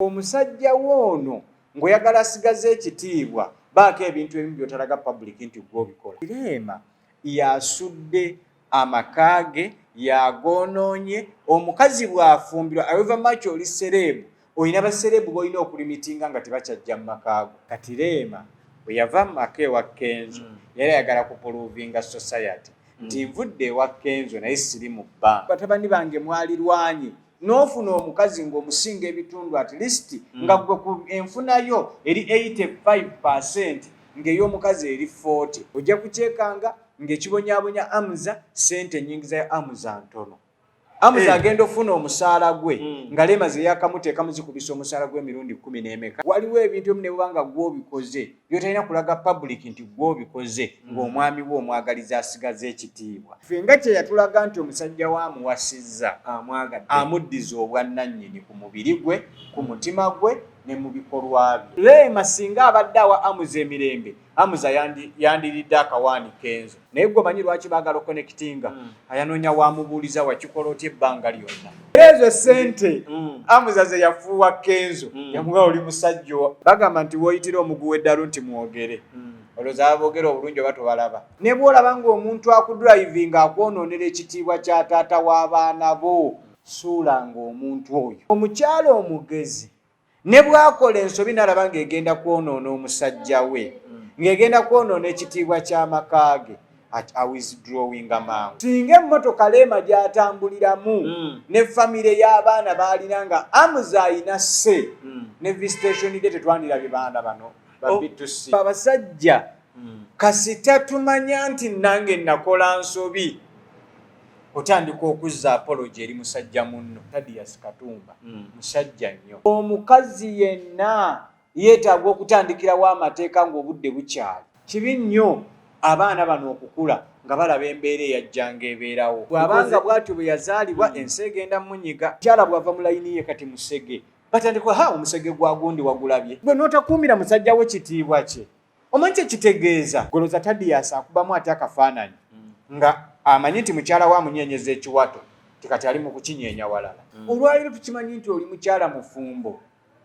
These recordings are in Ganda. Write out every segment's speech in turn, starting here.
Omusajja woono ng'oyagala asigaze ekitiibwa baako ebintu ebimu by'otalaga public nti gwe obikola. Rema yasudde amaka ge yagonoonye. Omukazi bw'afumbirwa however much oli serebu olina baserebu b'olina okulimitinga nga tebakyajja mu maka go. Kati Rema bwe yava mu maka ewa Kenzo yali ayagala kupuluvinga society nti nvudde ewa Kenzo naye siri mu bbanga. Batabani bange mwalirwanye n'ofuna omukazi ng'omusinga ebitundu at least nga gwe ku enfunayo eri 85% ng'ey'omukazi eri 40. Ojja kukyekanga ng'ekibonyaabonya amuza sente nyingi za amuza ntono. Amuza agenda ofuna omusaala gwe nga Rema ze yakamuteekamu zikubisa omusaala gwe emirundi 10 n'emeka. Waliwo ebintu ebimu ne bwanga gw'obikoze by'otalina kulaga public nti gw'obikoze ng'omwami we omwagaliza asigaze ekitiibwa. Ffe nga kye yatulaga nti omusajja w'amuwasizza amuddiza obwannannyini ku mubiri gwe, ku mutima gwe ne mu bikolwa bye. Rema singa abadde awa Amuza emirembe, Amuza yandiridde akawaani Kenzo. Naye gwe omanyi lwaki baagala okonekitinga? Ayanoonya wamubuuliza wakikola otya ebbanga lyonna. Ezo sente Amuza ze yafuuwa Kenzo yamuwa oli musajja. Bagamba nti woyitira omuguwa eddalu nti mwogere. Olowooza aboogera obulungi oba tobalaba. Ne bw'olaba ng'omuntu akudrivinga akwonoonera ekitiibwa kya taata w'abaana bo, suulanga omuntu oyo. Omukyala omugezi ne bw'akola ensobi n'alaba ng'egenda kwonoona omusajja we, ng'egenda kwonoona ekitiibwa ky'amaka ge, awithdrawinga mangu. Singa emmotoka Rema gy'atambuliramu ne famire y'abaana baalina nga Amuza ayina sse ne visitation ye tetwandirabye baana bano babitusi. Abasajja kasita tumanya nti nange nakola nsobi otandika okuzza apology eri musajja munno. Thaddeus Katumba musajja nnyo. Omukazi yenna yeetaaga okutandikirawo amateeka ng'obudde bukyali. Kibi nnyo abaana bano okukula nga balaba embeera eyajjanga ebeerawo. Bw'abanga bw'atyo bwe yazaalibwa ensi egenda munyiga. Mukyala bw'ava mu layini ye kati musege batandika omusege gwa gundi wagulabye. Gwe n'otakuumira musajja we kitiibwa kye omanyi kye kitegeeza. Goloza Thaddeus akubamu ate akafaananyi nga amanyi nti mukyala wa munyenyeza ekiwato tikati ali mu kukinyeenya walala. Olwaliro tukimanyi nti oli mukyala mufumbo.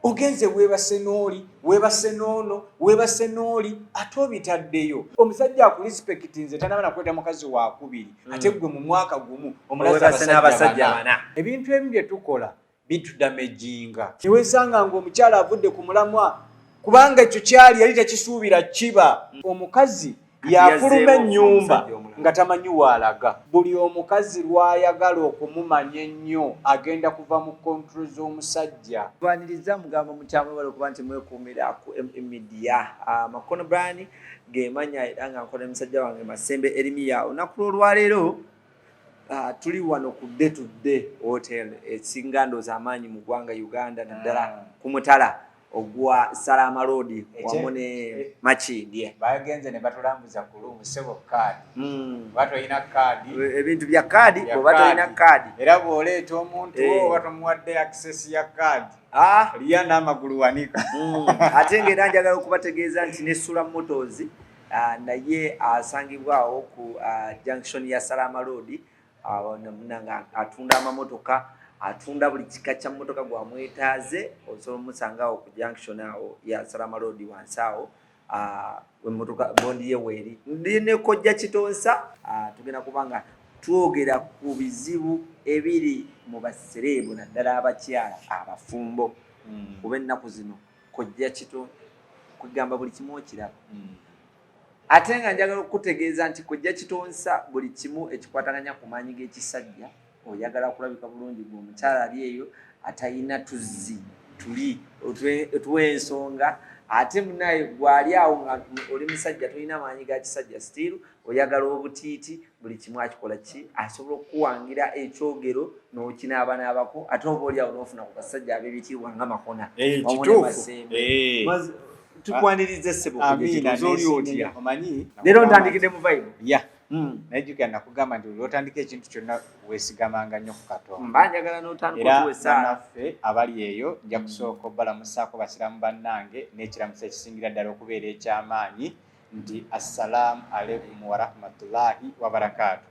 Ogenze weebase n'oli, weebase n'ono, weebase n'oli, ate obitaddeyo. Omusajja akulispekiti nze tanaba nakweta mukazi wa kubiri. Ate gwe mu mwaka gumu omulaza abasajja bana. Ebintu ebimu bye tukola bitudamejinga. Kiwesanga ng'omukyala avudde ku mulamwa kubanga ekyo kyali yali tekisuubira kiba. Omukazi yafuluma ennyumba nga tamanyi waalaga. Buli omukazi lw'ayagala okumumanya ennyo agenda kuva mu kontrol z'omusajja. Twaniriza mugamba mukyamu bali okuba nti mwekuumira ku media. Makono Brian gemanya era nga nkola musajja wange Masembe Erimiya. Olunaku lw'olwaleero tuli wano ku Day to Day Hotel esinga ndooza amaanyi mu ggwanga Uganda naddala ku mutala ogwa Salama Road wamu ne Makindye. Bagenze ne batulambuza ku lumu sebo kaadi. Batolina kaadi. Ebintu bya kaadi bwe batolina kaadi. Era bw'oleeta omuntu batamuwadde access ya kaadi. Liya n'amagulu wanika. Ate ng'era njagala okubategeeza nti ne Sula Motors naye asangibwawo ku junction ya Salama Road nga atunda amamotoka, atunda buli kika kya mmotoka gwamwetaaze. Osobola omusangawo ku junction awo ya Salama Road wansi awo emmotoka bondi ye weeri. Ndi ne Kojja Kitonsa tugenda kubanga twogera ku bizibu ebiri mu baserebu naddala abakyala abafumbo. Kuba ennaku zino Kojja Kitonsa kugamba buli kimu okiraba. Ate nga njagala okutegeeza nti Kojja Kitonsa buli kimu ekikwataganya ku maanyi g'ekisajja oyagala kulabika bulungi gwe omukyala ali eyo atayina tuzzi tuli otw'ensonga ate munaye gwali awo nga oli musajja tolina maanyi ga kisajja still oyagala obutiiti buli kimu akikola ki asobola okuwangira ekyogero n'okinaabanaabako ate oba oli awo n'ofuna ku basajja ab'ebitiibwa nga Makona kituufu tukwanirize ssebo oli otya omanyi leero ntandikidde mu vibe najjukira nakugamba nti olwotandika ekintu kyonna weesigamanga nnyo ku Katonda. Mba njagala n'otandika otuweesaala. Era naffe abali eyo nja kusooka obbalamusaako basiraamu bannange n'ekiramuso ekisingira ddala okubeera eky'amaanyi nti assalaamu alaikum wa rahmatullahi wa barakaatu.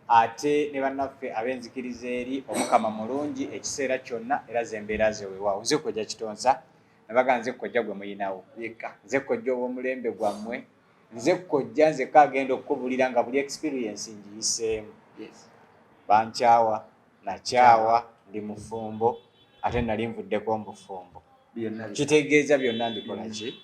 ate ne bannaffe ab'enzikiriza eri omukama mulungi ekiseera kyonna era zembeera zeweewaawo. Nze Kojja Kitonsa nabaga nze Kojja gwe muyinawo yekka, nze Kojja ow'omulembe gwammwe, nze Kojja nzekka agenda okukubulira nga buli experience ngiyiseemu. Bankyawa, nakyawa, ndi mufumbo, ate nali nvuddeko mubufumbo. Kitegeeza byonna mbikola ki?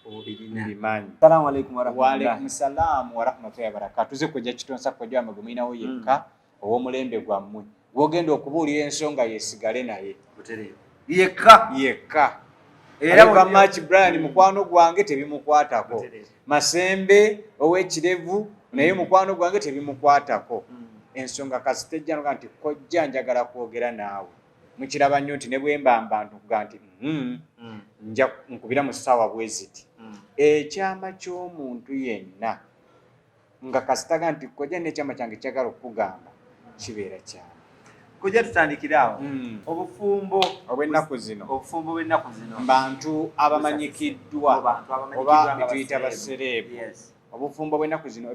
Mbimanyi. Assalamu alaikum warahmatullahi. Wa alaikum salaam wa rahmatullahi wa barakatuh. Nze Kojja Kitonsa Kojja wamwe gwe muyinawo yekka ow'omulembe gwammwe gw'ogenda okubuulira ensonga yeesigale naye yekka. Era Match Brian mukwano gwange tebimukwatako, Masembe ow'ekirevu naye mukwano gwange tebimukwatako. Ensonga kasitejja noga nti Kojja njagala kwogera naawe. Mukiraba nnyo nti ne bwe mbamba ntuga nti nja nkubira mu ssaawa bwe ziti. Ekyama ky'omuntu yenna nga kasitaga nti Kojja n'ekyama kyange kyagala okugamba kibeera kyama. Kojja tutandikira awo. Obufumbo obw'ennaku zino. Obufumbo bw'ennaku zino. Bantu abamanyikiddwa oba bituyita basereebu. Obufumbo bw'ennaku zino.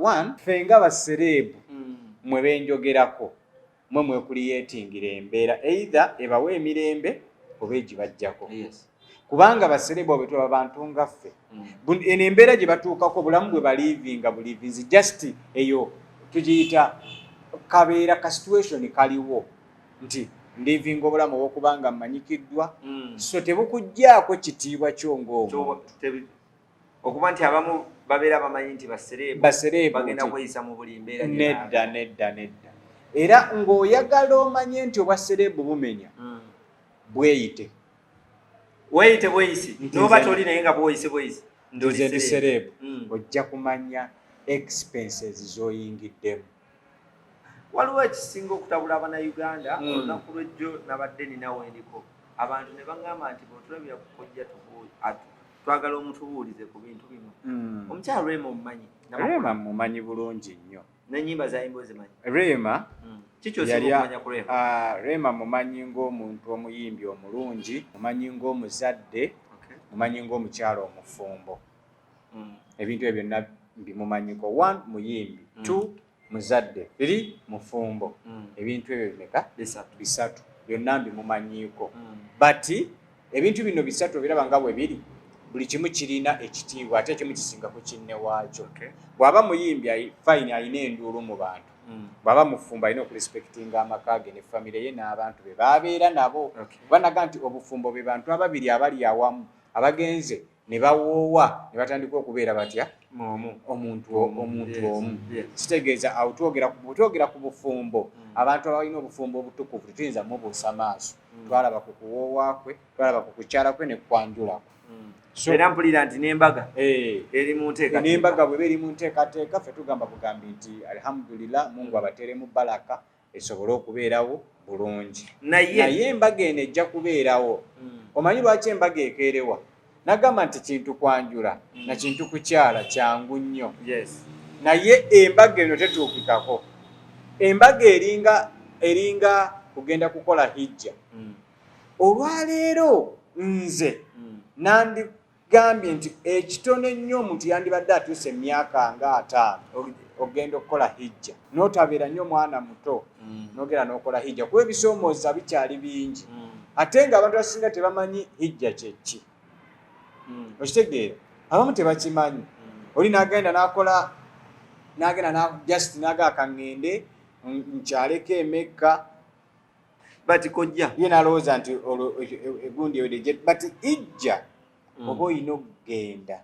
One, ffe nga basereebu mwe benjogerako. Mwe mwekuliyetingira embeera either ebawa emirembe oba egibajjako. Kubanga baserebu bwe tuba bantu nga ffe. Eno embeera gye batuukako bulamu bwe balivinga bulivinzi just eyo tugiyita kabeera ka situation kaliwo nti livinga obulamu obw'okubanga mmanyikiddwa so tebukujjaako kitiibwa kyo ng'omu. Okuba nti abamu babeera bamanyi nti baserebu bagenda kweyisa mu buli mbeera. Nedda. Era ng'oyagala omanye nti obwaserebu bumenya bweyite. Weyite bweyisi. Noba toli naye nga bweyise. Ndoze ndi serebu. Ojja kumanya expenses z'oyingiddemu. Waliwo ekisinga okutabula Abannayuganda olunaku lw'ejjo nabadde ninawe ndiko. Abantu ne baŋŋamba nti bw'otulabira ku Kojja twagala omutubuulize ku bintu bino. Omukyala Rema omumanyi? Rema mumanyi bulungi nnyo. N'ennyimba zayimba ozimanyi? Rema Kikyosikumanya ku Rema? Rema mumanyi ng'omuntu omuyimbi omulungi, mumanyi ng'omuzadde, mumanyi ng'omukyala omufumbo. Ebintu ebyo byonna mbimumanyiko. One, muyimbi. Two, muzadde. Three, mufumbo. Ebintu ebyo bimeka? Bisatu. Byonna mbimumanyiko. But ebintu bino bisatu biraba nga bwe biri. Buli kimu kirina ekitiibwa ate ekimu kisinga ku kinne waakyo. Bw'aba muyimbi fine alina enduulu mu bantu. Bw'aba mufumbo alina okurespectinga amaka ge ne famire ye n'abantu be baabeera nabo. Banaga nti obufumbo be bantu ababiri abali awamu abagenze ne bawoowa ne batandika okubeera batya omuntu omu. Kitegeeza awo twogera ku bufumbo. Abantu abalina obufumbo obutukuvu tetuyinza mubuusa maaso. Twalaba ku kuwoowa kwe, twalaba ku kukyala kwe ne kwanjula kwe. Era mpulira nti n'embaga eri mu nteekateeka. N'embaga bwe eri mu nteekateeka ffe tugamba bugambi nti alhamdulillah Mungu abateremu balaka esobole okubeerawo bulungi. Naye embaga eno ejja kubeerawo. Omanyi lwaki embaga ekeerewa? Nagamba nti kintu kwanjula na kintu kukyala kyangu nnyo. Naye embaga eno tetuukikako. Embaga eringa kugenda kukola hijja. Olwaleero nze nandigambye nti ekitono ennyo omuntu yandibadde atuuse emyaka nga 5 ogenda okukola hijja n'otabeera nnyo mwana muto n'ogera n'okola hijja kuba ebisoomooza bikyali bingi ate nga abantu abasinga tebamanyi hijja kyeki. Okitegeera abamu tebakimanyi. Oli n'agenda just n'agaaka ŋŋende nkyaleko Emekka but Kojja ye nalowooza nti egundi ewedde but hijja oba olina okugenda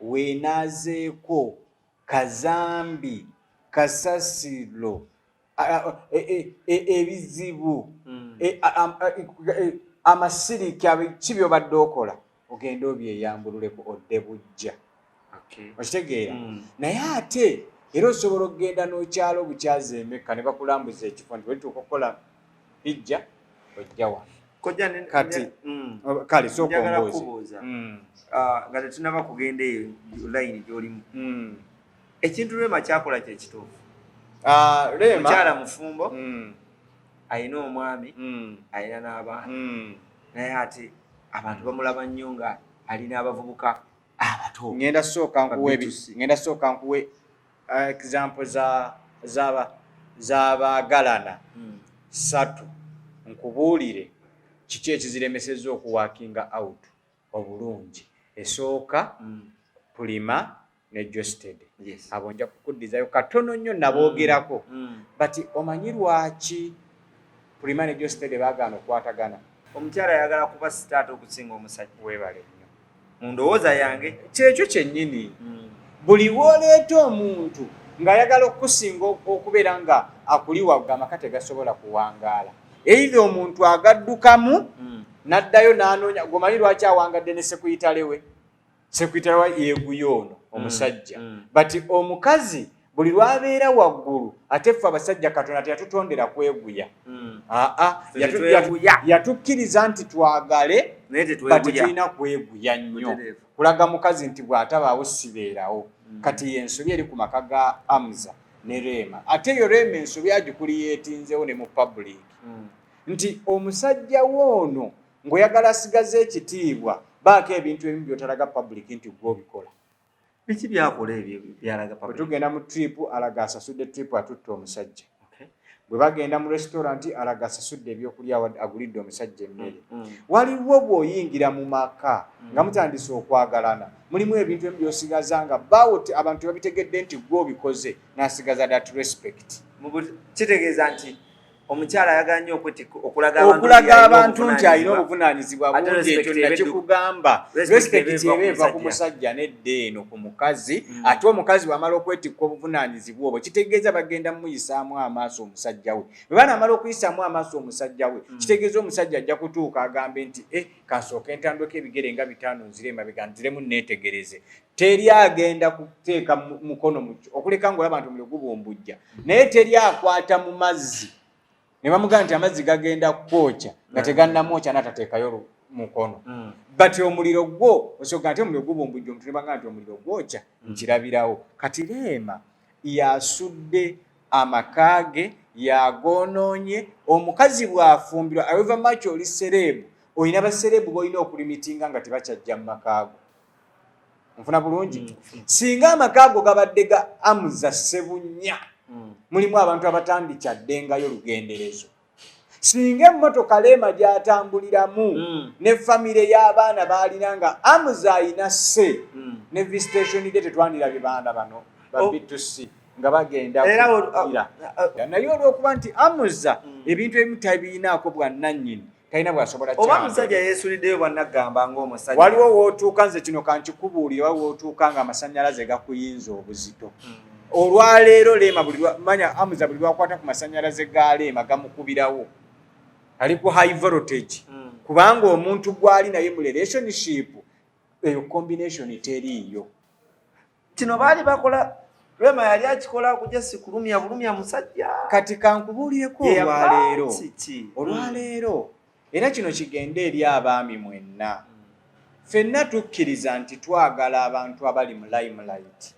weenaazeeko kazambi kasasiro ebizibu amasiriki ki by'obadde okola ogenda obyeyambululeko odde bujja. Okitegeera naye ate era osobola okugenda n'okyala obukyaza Emekka ne bakulambuza ekifo nti olituuka okukola hijja ojja wano. Kati kale sooka ombooze nga tetunaba kugenda eyo layini gy'olimu. Ekintu Rema kyakola kye kituufu. Mukyala mufumbo alina omwami alina n'abaana naye ate abantu bamulaba nnyo nga alina abavubuka abato. Ngenda sooka nkuwe example za z'abaagalana ssatu nkubuulire kiki ekiziremesezza okuwaakinga out obulungi. Esooka Pulima ne Josted. Abo nja kukuddizayo katono nnyo naboogerako. Bati omanyi lwaki Pulima ne Josted baagaana okwatagana? Omukyala ayagala kuba sitaata okusinga omusajja. Weebale nnyo. Mu ndowooza yange kyekyo kyennyini. Buli w'oleeta omuntu ng'ayagala okusinga okubeera nga akuliwagga amaka tegasobola kuwangaala. Either omuntu agaddukamu n'addayo n'anoonya gomanyi lwaki awangadde ne sekuyitale we. Sekuyitale we yeeguya ono omusajja. Bati omukazi buli lwabeera waggulu ate ffe abasajja Katonda teyatutondera kweguya. Yatukkiriza nti twagale bati tulina kweguya nnyo. Kulaga mukazi nti bw'atabaawo sibeerawo. Kati y'ensobi eri ku maka ga Amza ne Rema. Ate yo Rema ensobi agikuli yeetinzeewo ne mu public. Nti omusajja woono ng'oyagala asigaze ekitiibwa baako ebintu ebimu by'otalaga public nti gw'obikola. Biki byakola ebyo byalaga public? Bwe tugenda mu trip alaga asasudde trip atutte omusajja. Bwe bagenda mu restaurant alaga asasudde ebyokulya agulidde omusajja emmere. Waliwo bw'oyingira mu maka nga mutandise okwagalana mulimu ebintu ebimu by'osigaza nga abantu babitegedde nti gw'obikoze n'asigaza that respect. Kitegeeza nti omukyala ayagala nnyo okulaga abantu nti alina obuvunaanyizibwa bungi. Ekyo nakikugamba respect eba eva ku musajja nedda eno ku mukazi. Ate omukazi bw'amala okwetikka obuvunaanyizibwa obwo kitegeeza bagenda muyisaamu amaaso omusajja we. Bwe banamala okuyisaamu amaaso omusajja we kitegeeza omusajja ajja kutuuka agambe nti kansooke ntandweko ebigere nga 5 nzire emabega nziremu neetegereze. Teri agenda kuteeka mukono okuleka ng'olaba nti omuliro gubumbujja naye teri akwata mu mazzi ne bamugamba nti amazzi gagenda kwokya nga tegannamwokya n'atateekayo mukono. Bati omuliro gwo osooka nti omuliro gubumbujja omuntu ne bagamba nti omuliro gwokya nkirabirawo. Kati Rema yasudde amaka ge yagoonoonye. Omukazi bw'afumbirwa however much oli serebu olina baserebu b'olina okulimitinga nga tebakyajja mu maka go. Nfuna bulungi. Singa amaka go gabadde ga Amza Ssebunya mulimu abantu abatandikaddengayo lugenderezo. Singa emmotoka Rema gy'atambuliramu ne famire y'abaana baalina nga Amza ayina sse ne visitation de tetwandirabye baana bano babitusi nga bagenda kuira. Naye olw'okuba nti Amza ebintu ebimu tabiinaako bwannannyini talina bw'asobola oba musajja yeesuliddeyo bwannagamba ng'omusajja. Waliwo w'otuuka nze kino kankikubuulire waliwo w'otuuka nga amasannyalaze gakuyinza obuzito. Olwaleero Rema manya Amza buli lwakwata ku masannyalaze ga Rema gamukubirawo. Ali ku high voltage. Kubanga omuntu gwali naye mu relationship eyo combination teriiyo. Kino baali bakola Rema yali akikola kujja sikulumya bulumya musajja. Kati kankubuulireko olwaleero. Olwaleero era kino kigenda eri abaami mwenna. Ffenna tukkiriza nti twagala abantu abali mu limelight.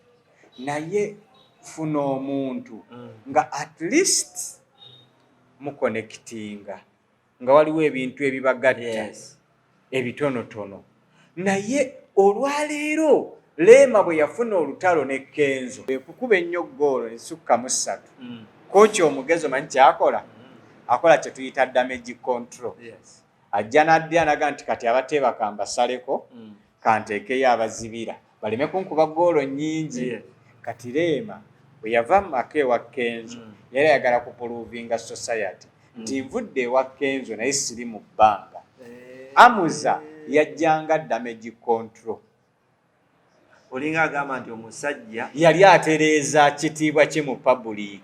Naye funa omuntu nga at least muconnectinga nga waliwo ebintu ebibagatta ebitonotono. Naye olwaleero Rema bwe yafuna olutalo ne Kenzo ekukuba ennyo ggoolo ensukka mu 3. Kooki omugezi omanyi kyakola? Akola kye tuyita damage control. Ajja n'adda naga nti kati abateebaka mbasaleko kanteekeyo abazibira baleme kunkuba ggoolo nnyingi. Kati Rema bwe yava mu maka ewa Kenzo yali ayagala kupuluvinga society nti nvudde ewa Kenzo naye siri mu bbanga. Amza yajjanga damage control. Olinga agamba nti omusajja yali atereeza kitiibwa kye mu public.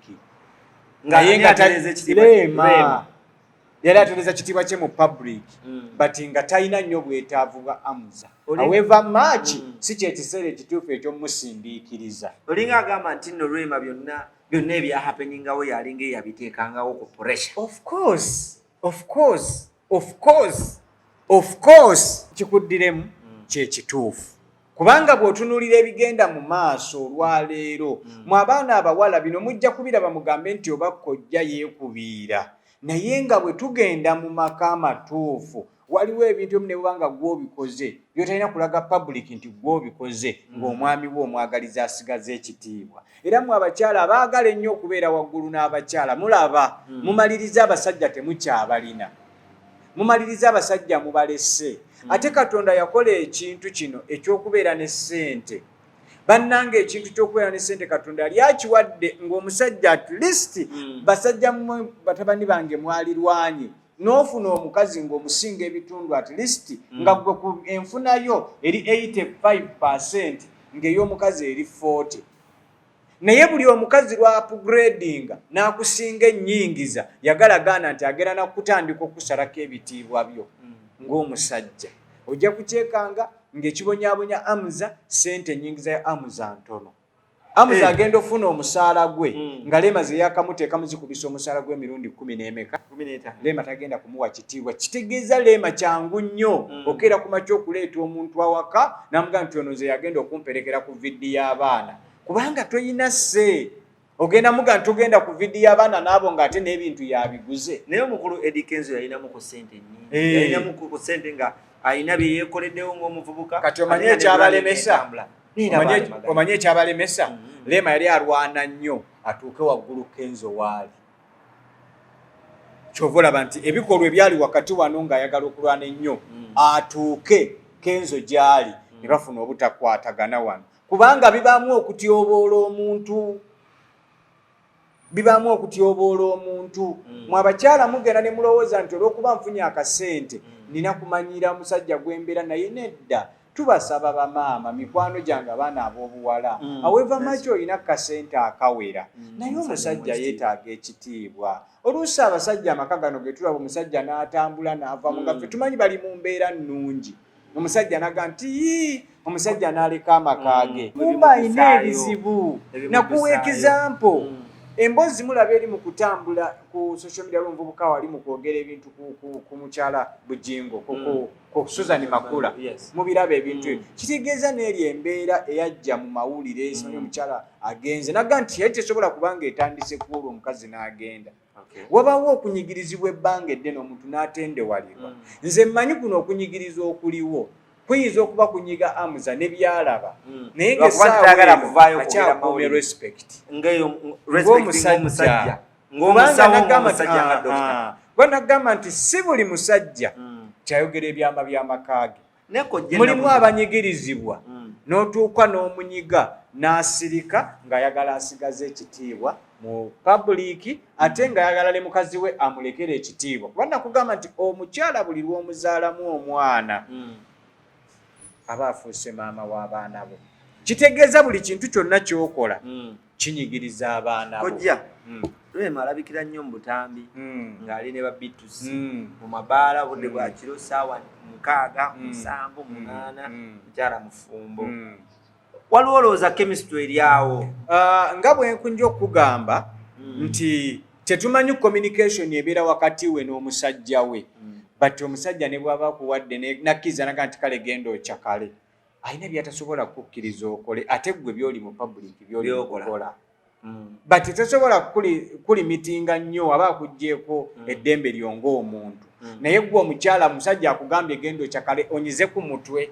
Naye nga Rema yali atereeza kitiibwa kye mu public but nga talina nnyo bwetaavu bwa Amza. However much si kye kiseera ekituufu eky'omusindiikiriza. Olinga agamba nti no Rema byonna ebyahapeningawo yalinga eyabiteekangawo ku pressure. Of course kikuddiremu kye kituufu. Kubanga bw'otunuulira ebigenda mu maaso olwaleero mu abaana abawala bino mujja kubiraba mugambe nti oba Kojja yeekubiira. Naye nga bwe tugenda mu maka amatuufu waliwo ebintu ebimu ne bubanga gw'obikoze byotalina kulaga public nti gw'obikoze ng'omwami we omwagaliza asigaze ekitiibwa. Era mwe abakyala abaagala ennyo okubeera waggulu n'abakyala mulaba mumaliriza abasajja temukyabalina, mumaliriza abasajja mubalese. Ate Katonda yakola ekintu kino eky'okubeera ne ssente. Bannange ekintu ky'okubeera ne ssente Katonda yali akiwadde ng'omusajja at least basajja batabani bange mwalirwanye n'ofuna omukazi ng'omusinga ebitundu at least nga gwe ku enfunayo eri 85% ng'ey'omukazi eri 40. Naye buli omukazi lwa upgradinga n'akusinga ennyingiza yagalagaana nti agera nakutandika okusalako ebitiibwa byo ng'omusajja. Ojja kukyekanga ng'ekibonyaabonya amuza ssente ennyingiza ya amuza ntono. Amuza agenda ofuna omusaala gwe nga Rema ze yakamuteekamu zikubisa omusaala gwe emirundi 10 n'emeka. Rema tagenda kumuwa kitiibwa. Kitegeeza Rema kyangu nnyo okeera ku makya okuleeta omuntu awaka n'amugamba nti ono nze yagenda okumperekera ku vidi y'abaana. Kubanga toyina sse ogenda muga ntugenda ku vidi y'abaana n'abo ng'ate n'ebintu yabiguze. Naye omukulu Eddie Kenzo yalinamu ku ssente nnyingi. Yalinamu ku ssente nga ayina bye yeekoleddewo ng'omuvubuka. Kati omanye ekyabalemesa? Omanye ekyabalemesa? Rema yali arwana nnyo atuuke waggulu Kenzo waali. Kyova olaba nti ebikolwa ebyali wakati wano ng'ayagala okulwana ennyo atuuke Kenzo gy'ali ne bafuna obutakwatagana wano. Kubanga bibaamu okutyoboola omuntu. Bibaamu okutyoboola omuntu. Mwe abakyala mugenda ne mulowooza nti olw'okuba nfunye akasente nina kumanyira omusajja gw'embeera naye nedda. Tubasaba bamaama mikwano gyange abaana ab'obuwala aweeva maki olina kasente akawera naye omusajja yeetaaga ekitiibwa. Oluusi abasajja amaka gano ge tulaba omusajja n'atambula n'ava nga ffe tumanyi bali mu mbeera nnungi. Omusajja naga nti omusajja n'aleka amaka ge. Kumba ayina ebizibu. Nakuwa example. Emboozi mulaba eri mu kutambula ku social media lw'omuvubuka wali mu kwogera ebintu ku mukyala Bujingo ku Susan Makula mu biraba ebintu ebyo. Kitegeeza n'eri embeera eyajja mu mawulire simanyi omukyala agenze naga nti yali tesobola kubanga etandise kuolwa omukazi n'agenda. Wabaawo okunyigirizibwa ebbanga eddene omuntu n'atendewalirwa. Nze mmanyi kuno okunyigiriza okuliwo kuyinza okuba kunyiga amuza ne byalaba naye ng'essaawa kuvaayo akyakuumye respect ng'omusajja ng'agamba nti si buli musajja kyayogera ebyama by'amakaage. Mulimu abanyigirizibwa n'otuuka n'omunyiga n'asirika ng'ayagala asigaze ekitiibwa mu public ate ng'ayagala ne mukazi we amulekera ekitiibwa. Kuba nakugamba nti omukyala buli lw'omuzaalamu omwana aba afuuse maama w'abaana bo. Kitegeeza buli kintu kyonna ky'okola kinyigiriza abaana bo. Kojja Rema alabikira nnyo mu butambi ng'ali ne babitusi mu mabaala budde bwa kiro ssaawa 6, 7, 8 mukyala mufumbo. Waliwo olowooza chemistry eri awo? Nga bwe nkunja okugamba nti tetumanyi communication ebeera wakati we n'omusajja we. But omusajja ne bw'aba kuwadde nakkiriza naga nti kale genda okyakale ayina byatasobola kukkiriza okole ate gwe byoli mu public byoli okola. But tesobola kulimitinga nnyo aba akuggyeeko eddembe lyo ng'omuntu. Naye gwe omukyala musajja akugambye genda okyakale onyize ku mutwe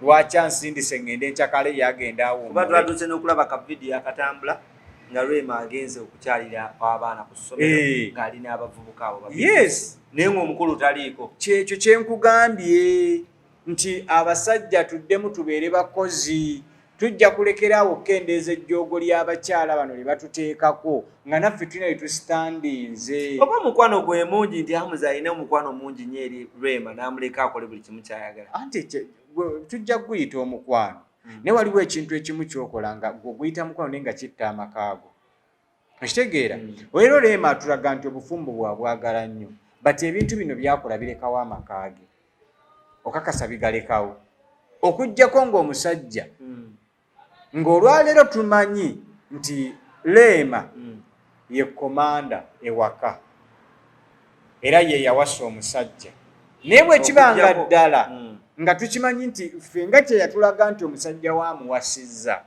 lwaki ansindise ngende enkyakale yagenda awo. Kuba twatuuse n'okulaba ka vidiyo akatambula nga Rema agenze okukyalira abaana ku ssomero ng'ali n'abavubuka abo. Yes. Naye ng'omukulu taliiko. Kyekyo kye nkugambye nti abasajja tuddemu tubeere bakozi. Tujja kulekeraawo okkendeeza ejjoogo ly'abakyala bano lye batuteekako nga naffe tulina bye tusitandinze. Oba omukwano gwe mungi nti Amuza alina omukwano mungi nnyo eri Rema n'amuleka akole buli kimu ky'ayagala. Anti tujja kuguyita omukwano. Naye waliwo ekintu ekimu ky'okola nga guyita mukwano naye nga kitta amakaago. Okitegeera? Olero Rema atulaga nti obufumbo bwabwagala nnyo. But ebintu bino byakola birekawo amakaage. Okakasa bigalekawo. Okuggyako ng'omusajja ng'olwaleero tumanyi nti Rema ye komanda ewaka era ye yawasa omusajja. Naye bwe kibanga ddala nga tukimanyi nti ffe nga kye yatulaga nti omusajja waamuwasizza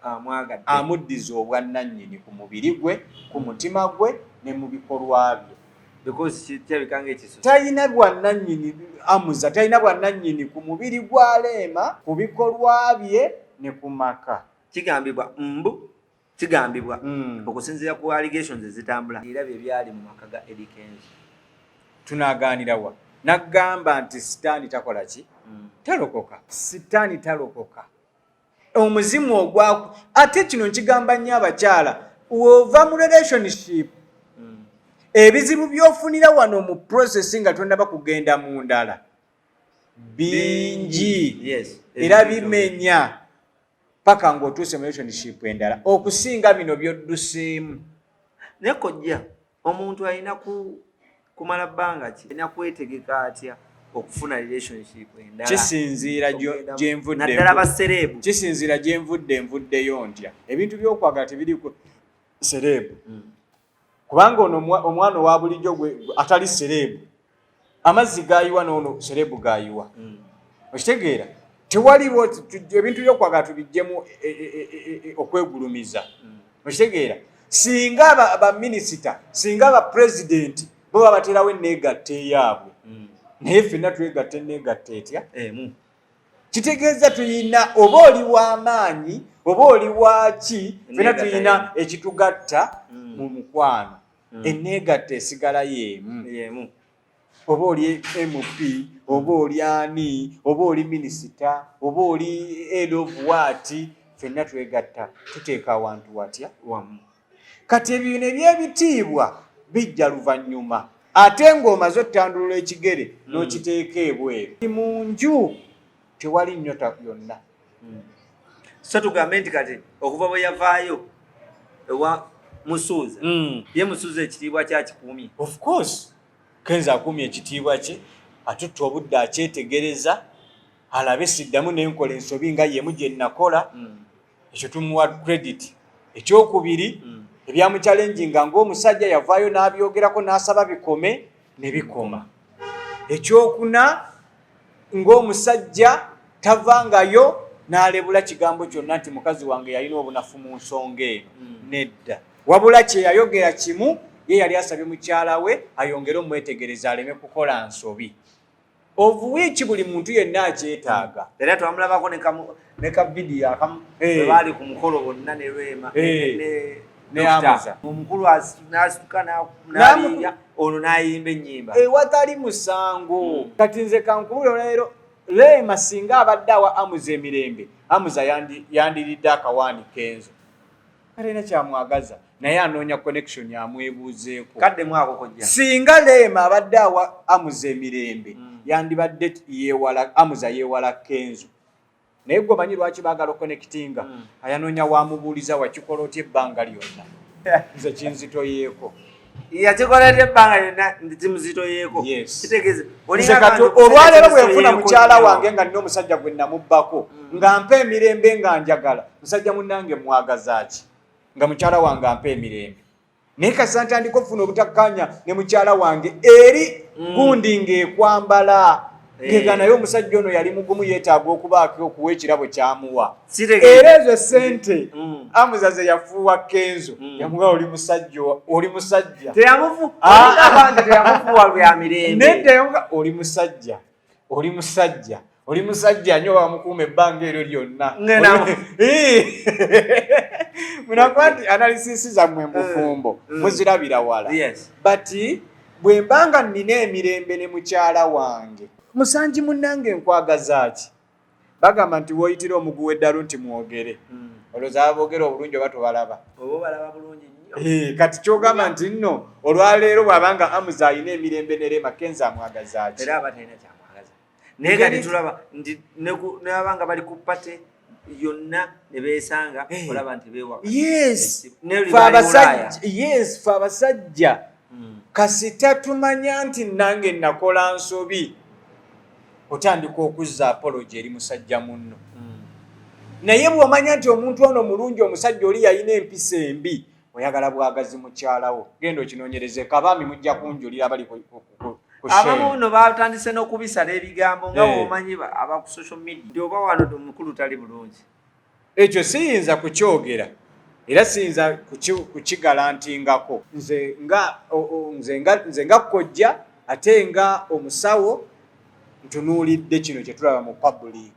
amuddiza obwannannyini ku mubiri gwe, ku mutima gwe ne mu bikolwa bye. because kyabikanga ekiso talina bwannannyini amuza talina bwannannyini ku mubiri gwa Rema ku bikolwa bye ne ku maka kigambibwa okusinziira ku allegations ezitambula era bye byali mu maka ga Eddy Kenzo. Tunaganirawa nagamba nti sitaani takola ki talokoka sitaani talokoka omuzimu ogwaku ate kino nkigamba nnyo abakyala ova mu relationship ebizibu byofunira wano mu process nga tondaba kugenda mu ndala bingi era bimenya paka ng'otuuse mu relationship endala okusinga bino byodduseemu. Naye Kojja omuntu alina kumala bbanga ki alina kwetegeka atya okufuna relationship endala kisinziira gyenvudde naddala basereebu kisinziira nvuddeyo ntya ebintu by'okwagala tebiriku sereebu kubanga ono omwana owa bulijjo gwe atali sereebu amazzi gayiwa n'ono sereebu gayiwa okitegeera tewaliwo ebintu by'okwagala tubijjemu okwegulumiza okitegeera singa baminisita singa abapulezidenti bo babaterawo enneegatta eyaabwe naye ffenna twegatta enneegatta etya kitegeeza tuyina oba oli w'amaanyi oba oli waki ffenna tuyina ekitugatta mu mukwano enneegatta esigala y'emu oba oli MP oba oli ani oba oli minisita oba oli elovuwaati ffenna twegatta tuteeka awantu watya wamu kati ebyo eby'ebitiibwa bijja luvannyuma ate ng'omaze ottandulula ekigere n'okiteeka ebweru mu nju tewali nnyota yonna so tugambe nti kati okuva bwe yavaayo ewa Musuuza ye Musuuza ekitiibwa kyakikuumye. Of course Kenzo akuumye ekitiibwa kye atutta obudde akyetegereza alabe siddamu n'enkola ensobi nga yemu gye nakola ekyo tumuwa credit. Ekyokubiri ebyamuchallenginga ng'omusajja yavaayo n'abyogerako n'asaba bikome ne bikoma. Ekyokuna ng'omusajja tavangayo n'alebula kigambo kyonna nti mukazi wange yalina obunafu mu nsonga eno nedda wabula kye yayogera kimu ye yali asabye mukyala we ayongere omwetegereza aleme kukola nsobi. Obuwiiki buli muntu yenna akyetaaga. Era twamulabako ne ka vidiyo akamu bwe baali ku mukolo bonna ne Rema ne Amuza omukulu n'asituka n'aliya ono n'ayimba ennyimba ewatali musango. Kati nze kankubula leero Rema singa abadde awa Amuza emirembe Amuza yandiridde akawaani Kenzo alina kyamwagaza naye anoonya connection yamwebuuzeeko. Kadde mwako Kojja singa Rema abadde awa Amuza emirembe yandibadde Amuza yeewala Kenzo naye gwe omanyi lwaki baagala okonnekitinga ayanoonya wamubuuliza wakikola otya ebbanga lyonna nze kinzitoyeeko yakikola etya ebbanga lyonna ntimuzitoyeeko kitegeeze olwaleero bwenfuna mukyala wange nga nina omusajja gwe namubbako nga mpa emirembe nga njagala musajja munnange mwagaza ki nga mukyala wange ampa emirembe naye kasita ntandika okufuna obutakkanya ne mukyala wange eri gundi ng'ekwambala ngega naye omusajja ono yali mugumu yeetaaga okubaako okuwa ekirabo kyamuwa era ezo sente Amuza ze yafuuwa Kenzo yamuwa oli musajja teyamufuwa lwa mirembe nedda yamuga oli musajja nnyo bamukuuma ebbanga eryo lyonna munakuba nti analysis zammwe mbufumbo muzirabira wala but bwe mbanga nnina emirembe ne mukyala wange musanji munnange nkwagaza ki bagamba nti woyitira omuguwa eddalu nti mwogere olowooza aboogera obulungi oba tobalaba kati kyogamba nti nno olwaleero bw'abanga Amuza alina emirembe ne Rema Kenzo amwagaza ki naye kati tulaba nti nebabanga bali ku pate yonna ne beesanga olaba nti beewaka fe abasajja kasita tumanya nti nange nakola nsobi otandika okuzza apology eri musajja munno naye bw'omanya nti omuntu ono mulungi omusajja oli yalina empisa embi oyagala bwagazi mukyalawo genda okinoonyereze kabaami mujja kunjulira bali abamu nno batandise n'okubisala ebigambo nga bw'omanyi aba ku social media nti oba wano omukulu tali bulungi ekyo siyinza kukyogera era siyinza kukigalantingako nze nga Kojja ate nga omusawo ntunuulidde kino kye tulaba mu public.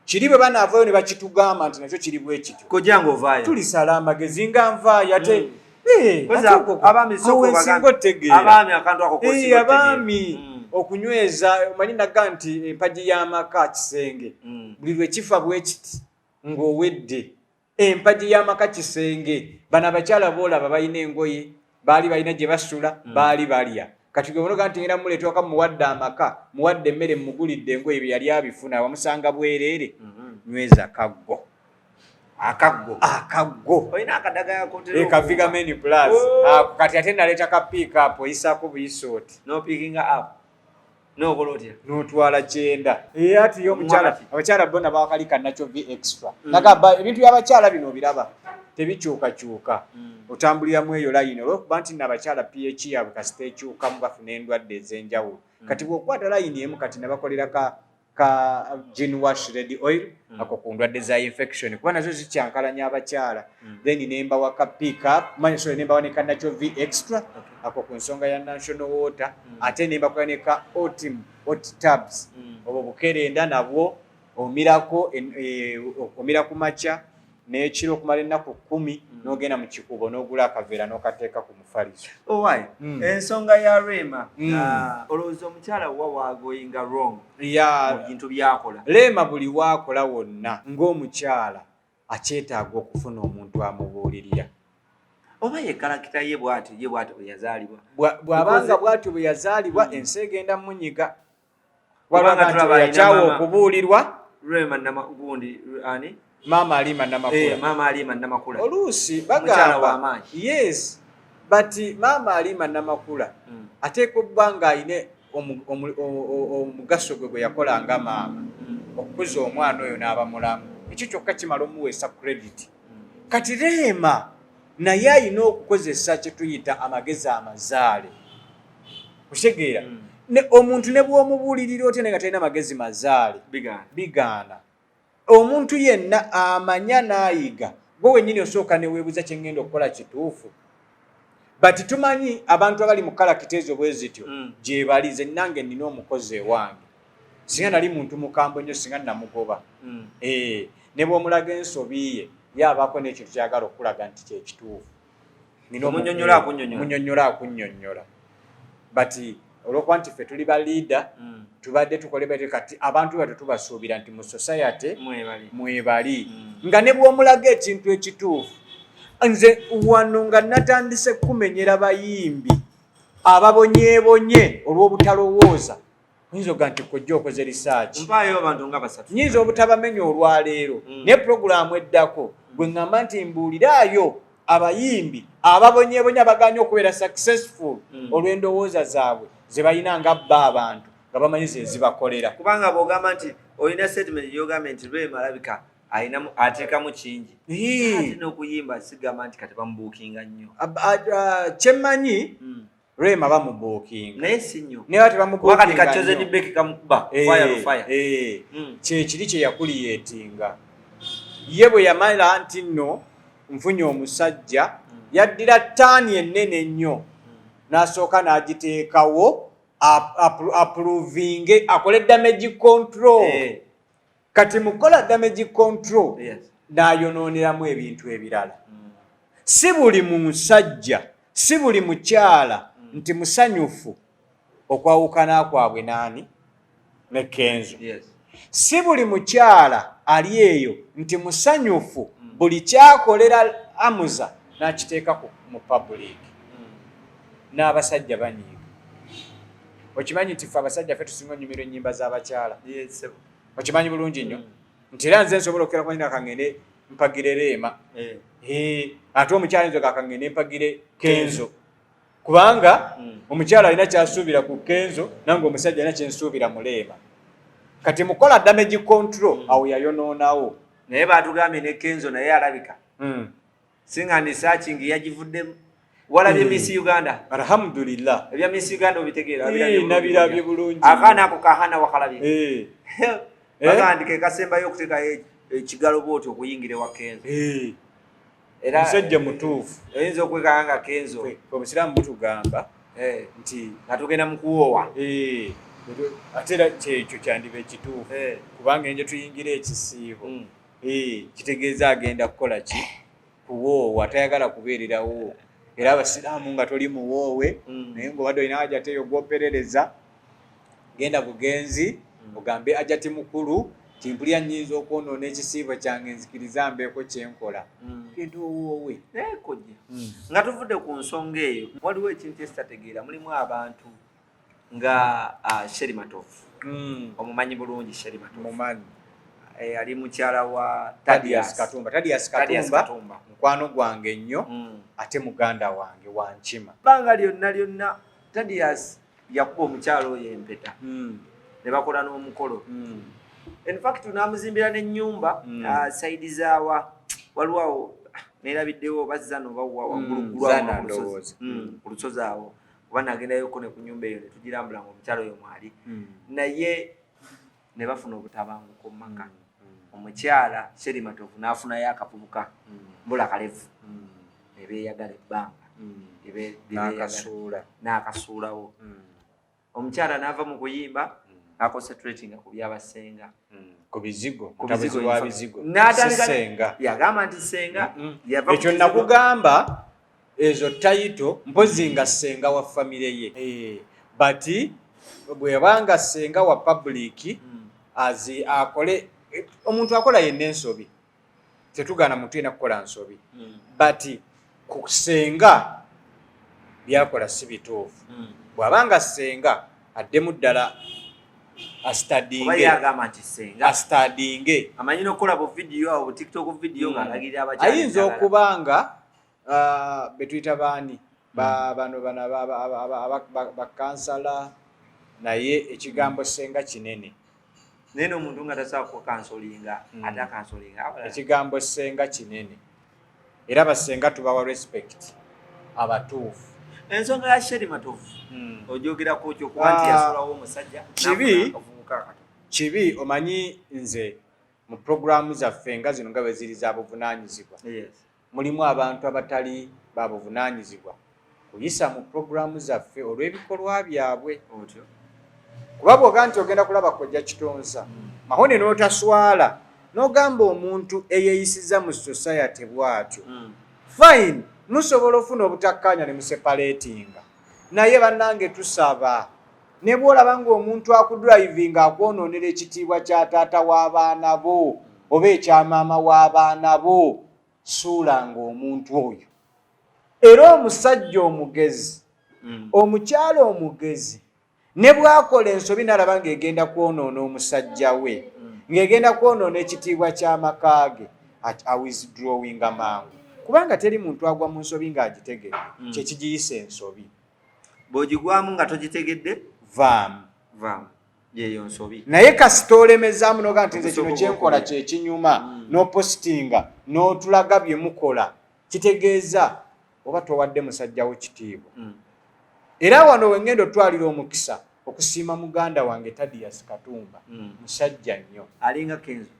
Kiri bwe banaavaayo ne bakitugamba nti nakyo kiri bwe kityo. Kojja ng'ovaayo tulisala amagezi nga nvaayo ate abaami okunyweza omanyi naga nti empagi y'amaka kisenge buli lwe kifa bwe kiti ng'owedde empagi y'amaka kisenge bano abakyala boolaba balina engoye baali balina gye basula baali balya kati gwe bonoga nti ngenda muleeta waka muwadde amaka muwadde emmere mugulidde engoye bye yali abifuna wamusanga bwereere nyweza akaggo olina akadagala kaviga meni plus kati ate naleeta ka pick up oyisaako buyisooti n'opickinga up n'okola otya n'otwala 9 ati omukyala abakyala bona bakalika nakyo v extra nagamba ebintu by'abakyala bino obiraba tebikyukakyuka otambuliramu eyo layini olwokuba nti n'abakyala ph yaabwe kasita ekyukamu bafuna endwadde ez'enjawulo kati bw'okwata layini emu kati ne bakolera ka gin wash red oil ako ku ndwadde za infection kuba nazo zikyankalanya abakyala then nemba waka pick up manyi nemba waneka nakyo v extra ako ku nsonga ya national water ate nemba kwaneka hot tubs obwo bukerenda nabwo omira ku maca n'ekiro okumala ennaku 10 n'ogenda mu kikubo n'ogula akaveera n'okateeka ku mufaliso. Ensonga ya Rema olowooza omukyala wa waagoyinga wrong mu bintu byakola? Rema buli waakola wonna ng'omukyala akyetaaga okufuna omuntu amubuulirira. Oba ye kalakita ye bw'ati bwe yazaalibwa. Bw'abanga bw'ati bwe yazaalibwa ensi egenda munyiga. Wabanga yakyawa okubuulirwa. Rema Namagundi ani? Mama Rema Namakula. Mama Rema Namakula. Oluusi bagamba yes but Mama Rema Namakula ateekwa okuba ng'ayina omugaso gwe yakolanga maama okukuza omwana oyo n'aba mulamu ekyo kyokka kimala omuweesa credit. Kati Rema naye ayina okukozesa kye tuyita amagezi amazaale. Okitegeera omuntu ne bw'omubuulirira otya nga talina magezi mazaale bigaana. Omuntu yenna amanya n'ayiga gwe wennyini osooka ne weebuuza kye ngenda okukola kituufu. But tumanyi abantu abali mu kalakita ezo bwe zityo gye balize nange nina omukozi ewange singa nali muntu mukambwe nnyo singa namugoba ne bw'omulaga ensobi ye yaabaako n'ekintu kyagala okulaga nti kyekituufu munnyonnyola akunnyonnyola. But olwokuba nti ffe tuli ba leader tubadde tukolebete kati abantu bwe tubasuubira nti mu society mwebali nga ne bw'omulaga ekintu ekituufu. Nze wano nga natandise kumenyera bayimbi ababonyeebonye olw'obutalowooza nyinza oga nti Kojja okoze research nyinza obutabamenya olwaleero naye puroguramu eddako gwe ŋŋamba nti mbuuliraayo abayimbi ababonyeebonye abaganya okubeera successful olw'endowooza zaabwe ze balina nga bba abantu nga bamanyi ze zibakolera. Kubanga bw'ogamba nti olina statement y'ogamba nti Rema alabika ateekamu kingi ate n'okuyimba sigamba nti kati bamubuukinga nnyo. Kyemmanyi Rema bamubuukinga naye si nnyo naye ate bamubuukinga nnyo kati kacoze dibeki kamukuba fire kye kiri kye yakuliyeetinga ye bwe yamala nti nno nfunye omusajja yaddira ttaani ennene ennyo n'asooka n'agiteekawo approvinge akole damage control. Kati mukola damage control n'ayonooneramu ebintu ebirala. Si buli musajja si buli mukyala nti musanyufu okwawukana kwabwe naani ne Kenzo. Si buli mukyala ali eyo nti musanyufu buli kyakolera amuza n'akiteeka mu public. N'abasajja banyiiga. Okimanyi nti ffe abasajja ffe tusinga onyumirwa ennyimba z'abakyala. Okimanyi bulungi nnyo nti era nze nsobola okukera kwanyina kangende mpagire Rema ate omukyala nzo kakangende mpagire Kenzo kubanga omukyala alina kyasuubira ku Kenzo nange omusajja alina kyensuubira mu Rema. Kati mukola damage control awo yayonoonawo. Naye baatugambye ne Kenzo naye alabika singa ndi searching yagivuddemu. Walabye Miss Uganda? Alhamdulillah. Ebya Miss Uganda obitegeera nabirabye bulungi. Akaana ako kahana wakalabye. Bagandike kasembayo okuteekayo ekigalo bwoti okuyingira wa Kenzo. era musajja mutuufu oyinza okwekanga Kenzo omusiraamu butugamba nti nga tugenda mu kuwoowa ate era kyekyo kyandiba ekituufu kubanga enje tuyingira ekisiibo kitegeeza agenda kukola ki kuwoowa tayagala kubeererawo era abasiraamu nga toli muwoowe naye ngaobadde olina ajati eyo gwoperereza genda bugenzi ogambe ajati mukulu timpulya nnyinza okwonoona ekisiibo kyange nzikiriza mbeeko kyenkola genda owoowe Kojja nga tuvudde ku nsonga eyo waliwo ekintu ekitategeera mulimu abantu nga Sheri Matovu omumanyi bulungi Sheri Matovu mumanyi ali mukyala wa Thaddeus Katumba mukwano gwange nnyo ate muganda wange wankima bbanga lyonna Thaddeus yakuba omukyala oyo empeta ne bakola n'omukolo in fact namuzimbira n'ennyumba saidi zaawa waliwo neerabiddewo bazza nobawa waggulu ku lusozi awo kuba nagendayoko ne ku nyumba eyo ne tugirambula nga omukyala oyo mwali naye ne bafuna obutabanguko mu maka omukyala Sheri Matovu n'afunayo akavubuka mbula kalevu ne beeyagala ebbanga n'akasuulawo omukyala n'ava mu kuyimba aconcentratinga ku byabasenga ku bizigo yagamba nti senga ekyo nakugamba ezo tayito mpozi nga senga wa famire ye but bwebanga senga wa public akole omuntu akola yenna ensobi tetugaana muntu yena kukola nsobi but kusenga byakola si bituufu bwabanga senga addemu ddala astadinge amanyi nokukola bu video bu TikTok video ng'alagirira abakyala ayinza okubanga betuyita baani bano bakansala naye ekigambo senga kinene nene omuntu nga tasobola kukansolinga ate akansolinga ekigambo senga kinene era abasenga tubawa respect abatuufu ensonga ya Sheri Matovu ojogerako kyo kuba nti yasulawo omusajja kibi omanyi nze mu programu zaffe nga zino nga bwe ziri za buvunaanyizibwa mulimu abantu abatali ba buvunaanyizibwa kuyisa mu programu zaffe olw'ebikolwa byabwe kuba bw'ogaa nti ogenda kulaba Kojja Kitonsa mahone n'otaswala n'ogamba omuntu eyeeyisiza mu society bw'atyo fine musobola ofuna obutakkaanya ne museparatinga naye bannange tusaba ne bw'olaba ng'omuntu akudrivinga akwonoonera ekitiibwa kya taata w'abaana bo oba ekya maama w'abaana bo suulanga omuntu oyo era omusajja omugezi omukyala omugezi ne bw'akola ensobi n'alaba ng'egenda kwonoona omusajja we ng'egenda kwonoona ekitiibwa ky'amaka ge awithdrawinga mangu kubanga teri muntu agwa mu nsobi ng'agitegedde kyekigiyisa ensobi bw'ogigwamu nga togitegedde vaamu yeyo nsobi naye kasita olemezaamu noga nti nze kino kyenkola kyekinyuma n'opositinga n'otulaga bye mukola kitegeeza oba towadde musajjawo kitiibwa era wano wengenda otwalira omukisa okusiima muganda wange Thaddeus Katumba musajja nnyo alinga Kenzo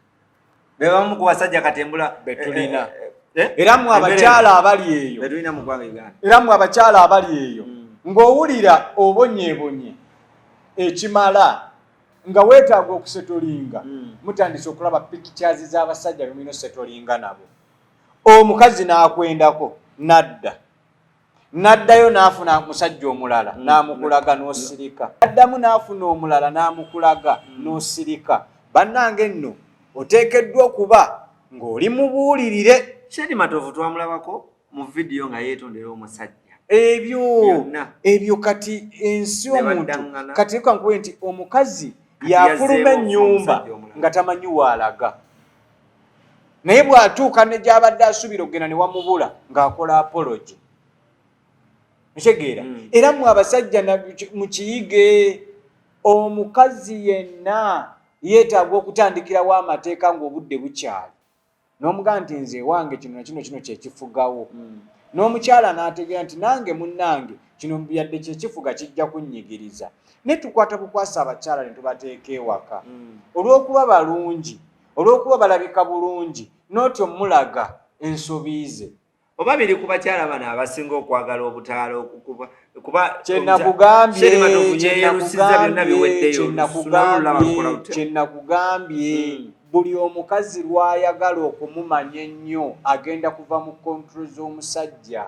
bebamu ku basajja katembula betulina era mu abakyala abali eyo betulina mu ggwanga Uganda era mu abakyala abali eyo ng'owulira obonyeebonye ekimala nga weetaaga okusetolinga mutandise okulaba pictures z'abasajja bemulina osetolinga nabo omukazi n'akwendako n'addayo n'afuna musajja omulala n'amukulaga n'osirika addamu n'afuna omulala n'amukulaga n'osirika bannange nno oteekeddwa okuba ng'oli mubuulirire Sheri Matovu twamulabako mu video nga yeetondera omusajja ebyo kati ensi omuntu kati kankuwe nti omukazi yafuluma ennyumba nga tamanyi waalaga naye bw'atuuka ne gy'abadde asuubira okugenda ne wamubula ng'akola apology ntegeera era mu abasajja mu kiyige omukazi yenna yeetaaga okutandikirawo amateeka ng'obudde bukyali n'omugamba nti nze wange kino kino kyekifugawo n'omukyala n'ategeera nti nange munnange kino yadde kyekifuga kijja kunnyigiriza ne tukwata bukwasa abakyala ne tubateeka ewaka olw'okuba balungi olw'okuba balabika bulungi n'otyo mulaga ensobi ze oba biri ku bakyala bano abasinga okwagala obutaala kuba kyenakugambye buli omukazi lwayagala okumumanya ennyo agenda kuva mu kontrol z'omusajja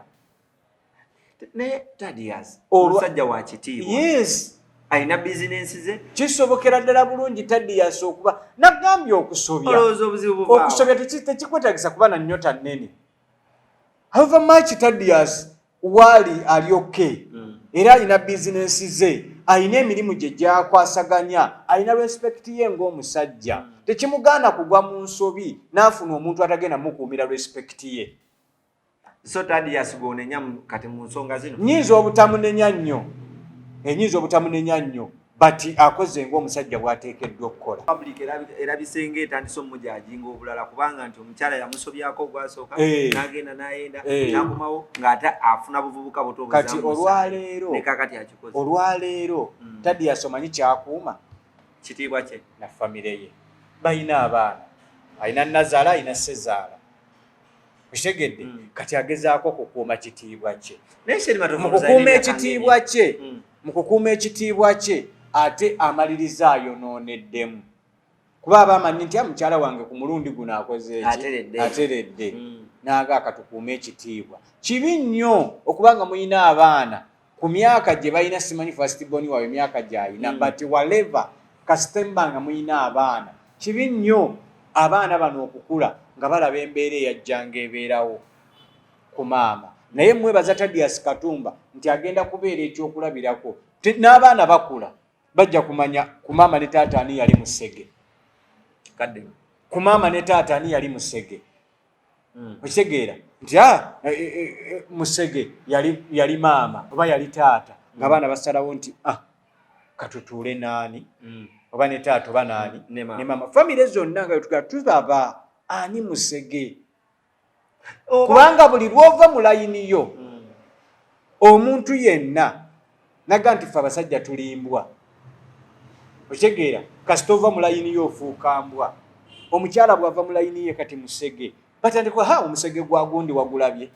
naye Thaddeus omusajja wa kitiibwa yes alina bizinensi ze kisobokera ddala bulungi Thaddeus okuba nagambye okusobya tekikwetagisa kuba na nnyota nnene however much Thaddeus wali ali okay era alina bizinensi ze alina emirimu gye gyakwasaganya alina respect ye ng'omusajja tekimugaana kugwa mu nsobi n'afuna omuntu atagenda mukuumira respect ye so Thaddeus gonenya kati mu nsonga zino nyinza obutamunenya nnyo but akoze ng'omusajja bw'ateekeddwa okukola public era bisenga etandise omujajinga obulala kubanga nti omukyala yamusobyako ogwasooka n'agenda n'ayenda n'akomawo ng'ate afuna buvubuka buto kati olwaleero Thaddeus omanyi kyakuuma kitiibwa kye na famire ye balina abaana alina Nazaala alina Sezaala okitegedde kati agezaako okukuuma kitiibwa kye mu kukuuma ekitiibwa kye ate amaliriza ayonooneddemu kuba abamanyi nti mukyala wange ku mulundi guno akoze ateredde naaga akatukuuma ekitiibwa kibi nnyo okubanga muyina abaana ku myaka gye balina simanyi first born wawe emyaka gy'ayina but whatever kasitemba nga muyina abaana kibi nnyo abaana bano okukula nga balaba embeera eyajjanga ebeerawo ku maama naye mwebaza Thaddeus Katumba nti agenda kubeera ekyokulabirako n'abaana bakula bajja kumanya ku maama ne taata ani yali musege ku maama ne taata ani yali musege okitegeera nti musege yali maama oba yali taata nga abaana basalawo nti katutuule naani oba ne taata oba naani ne maama famire zonna nga tulaba ani musege kubanga buli lwova mu layini yo omuntu yenna naga nti ffe abasajja tulimbwa okitegeera kasita ova mu layini yo ofuuka mbwa omukyala bw'ava mu layini ye kati musege batandika omusege gwa gundi wagulabye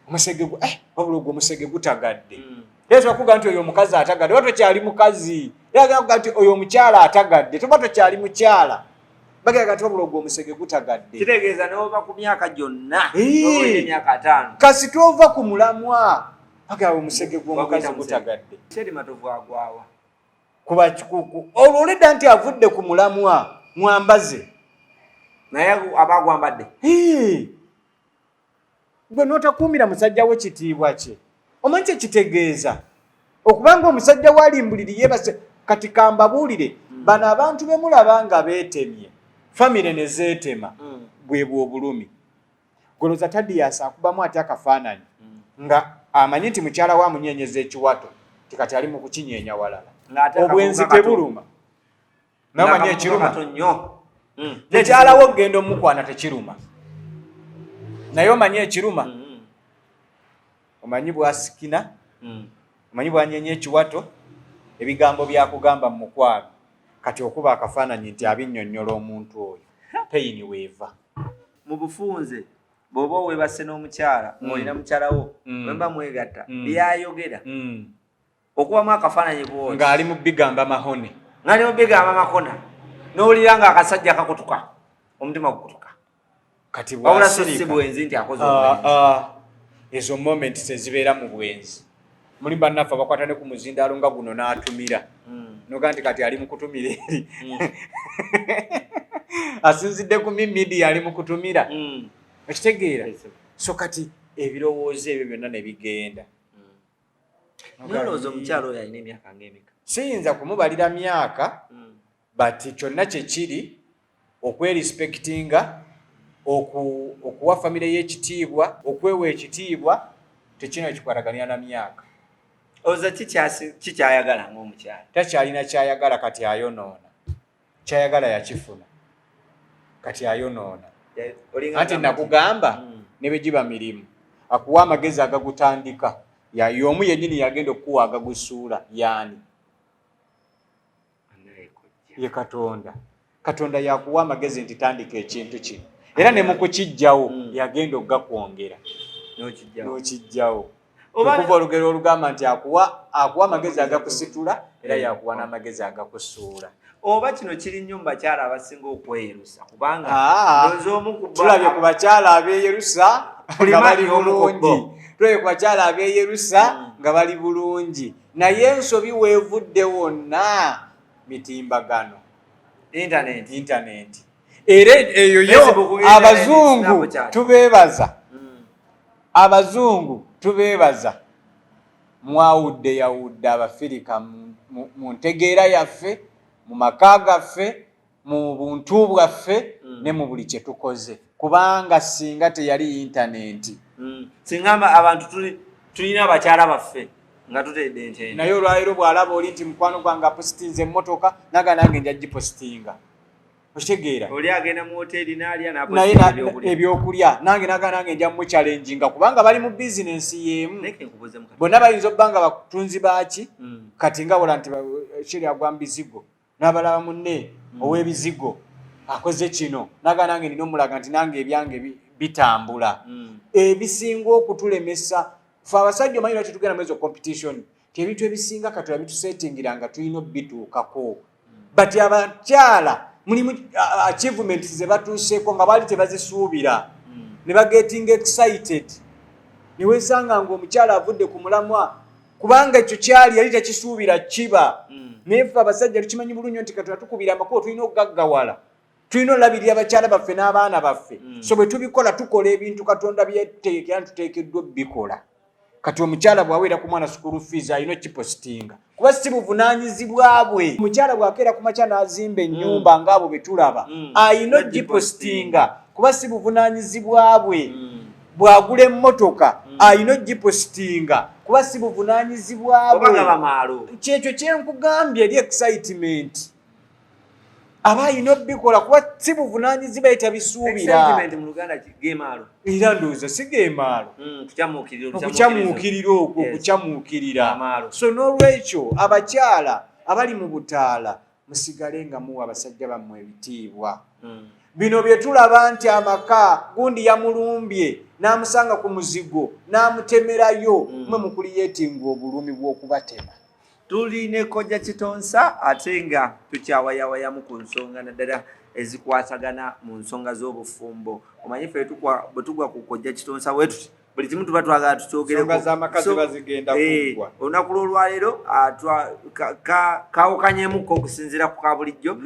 omusege wabula ogwo omusege gutagadde era twakuga nti oyo omukazi atagadde oba tokyali mukazi era gaga nti oyo omukyala atagadde toba tokyali mukyala bagiraga nti wabula ogwo omusege gutagadde kitegeeza n'ova ku myaka gyonna emyaka 5 kasita ova ku mulamwa bagiraga omusege gw'omukazi gutagadde Seri Matovu agwawa kuba kikuku olwoleda nti avudde ku mulamwa mwambaze naye abagwambadde gwe n'otakuumira musajja we kitiibwa kye omanyi kyekitegeeza okubanga omusajja walimbuliri yebase kati kambabuulire bano abantu be mulaba nga beetemye famire ne zeetema bwe bw'obulumi goloza Thaddeus akubamu ate akafaananyi nga amanyi nti mukyala wa munyenyeza ekiwato tikati ali mu kukinyeenya walala obwenzi tebuluma namanyi ekiruma mukyala wo ogenda omukwana tekiruma naye omanyi ekiruma omanyi bwasikina omanyi bwanyeenya ekiwato ebigambo byakugamba mu mukwano kati okuba akafaananyi nti abinnyonnyola omuntu oyo peyini weeva mu bufunze bw'oba weebase n'omukyala ng'olina mukyalawo mwemba mwegatta byayogera okubamu akafaananyi bwoti ng'ali mu bigamba mahone ng'ali mu bigamba makona n'owulira ng'akasajja kakutuka omutima gukutuka kati wabula so si bwenzi nti akoze ezo momenti tezibeera mu bwenzi muli bannaffe abakwata ne ku muzindaalo nga guno n'atumira noga nti kati ali mu kutumira eri asinzidde ku midiya ali mu kutumira okitegeera so kati ebirowoozo ebyo byonna ne bigenda nolowooza omukyalo oyo alina emyaka ng'emeka siyinza kumubalira myaka but kyonna kyekiri okwerespectinga okuwa famire y'ekitiibwa okwewa ekitiibwa tekino ekikwataganya na myaka oza kikyayagala ng'omukyala takyalina kyayagala kati ayonoona kyayagala yakifuna kati ayonoona anti nakugamba ne bwe giba mirimu akuwa amagezi agagutandika y'omu yennyini yagenda okukuwa agagusuula yaani ye katonda yakuwa amagezi nti tandika ekintu kino era ne mu kukijjawo yagenda okugakwongera n'okijjawo okuva olugero olugamba nti akuwa amagezi agakusitula era yakuwa n'amagezi agakusuula. Oba kino kiri nnyo mu bakyala abasinga okweyerusa kubanga tulabye ku bakyala abeeyerusa nga bali bulungi, tulabye ku bakyala abeeyerusa nga bali bulungi, naye ensobi weevudde wonna mitimbagano, intaneti. Era eyo yo abazungu tubeebaza mwawudde yawudde Abafirika mu ntegeera yaffe, mu maka gaffe, mu buntu bwaffe ne mu buli kye tukoze, kubanga singa teyali intaneti singamba abantu tulina abakyala baffe nga tutedde nte naye olwaleero bw'alaba oli nti mukwano gwange apositinze emmotoka naga nange nja gipositinga, okitegeera oli agenda mu hoteeri n'alya naye ebyokulya nange naga nange nja mukyalenjinga kubanga bali mu bizinensi y'emu. Bonna bayinza obba nga batunzi baaki kati nga wola nti kiri agwa mu bizigo n'abalaba munne ow'ebizigo akoze kino naga nange nina omulaga nti nange ebyange bitambula. Ebisinga okutulemesa ffe abasajja omanyi lwaki tugenda mu ezo competition ti ebintu ebisinga katola bitusetingira nga tulina obituukako, but abakyala mulimu achievements ze batuuseeko nga baali tebazisuubira ne bagetinga excited, ne weesanga ng'omukyala avudde ku mulamwa kubanga ekyo kyali yali tekisuubira kiba. Naye ffe abasajja tukimanyi bulungi nti katola tukubira amakubo tulina okugaggawala, tulina olabirira abakyala baffe n'abaana baffe, so bwe tubikola tukola ebintu Katonda byeteekera tuteekeddwa bikola. Kati omukyala bw'aweera ku mwana school fees alina kipositinga kuba si buvunaanyizibwa bwe. Omukyala bw'akeera ku makya n'azimba ennyumba ng'abo be tulaba alina gipositinga kuba si buvunaanyizibwa bwe. Bw'agula emmotoka alina gipositinga kuba si buvunaanyizibwa bwe. Kyekyo kyenkugambye eri excitement aba alina obikola kuba si buvunaanyizibwa etabisuubira. Era ndowooza si geemaalo okukyamuukirira okwo okukyamuukirira. So n'olwekyo abakyala abali mu butaala musigale nga muwa abasajja bammwe ebitiibwa. Bino bye tulaba nti amaka gundi yamulumbye n'amusanga ku muzigo n'amutemerayo, mwe mukuliyeetinga obulumi bw'okubatema. Tuli ne Kojja Kitonsa ate nga tukyawayawayamu ku nsonga naddala ezikwatagana mu nsonga z'obufumbo. Omanyi ffe bwe tugwa ku Kojja Kitonsa bwe tuti buli kimu tuba twagala tukyogereko. Olunaku lw'olwaleero kaawukanyemuko okusinziira ku ka bulijjo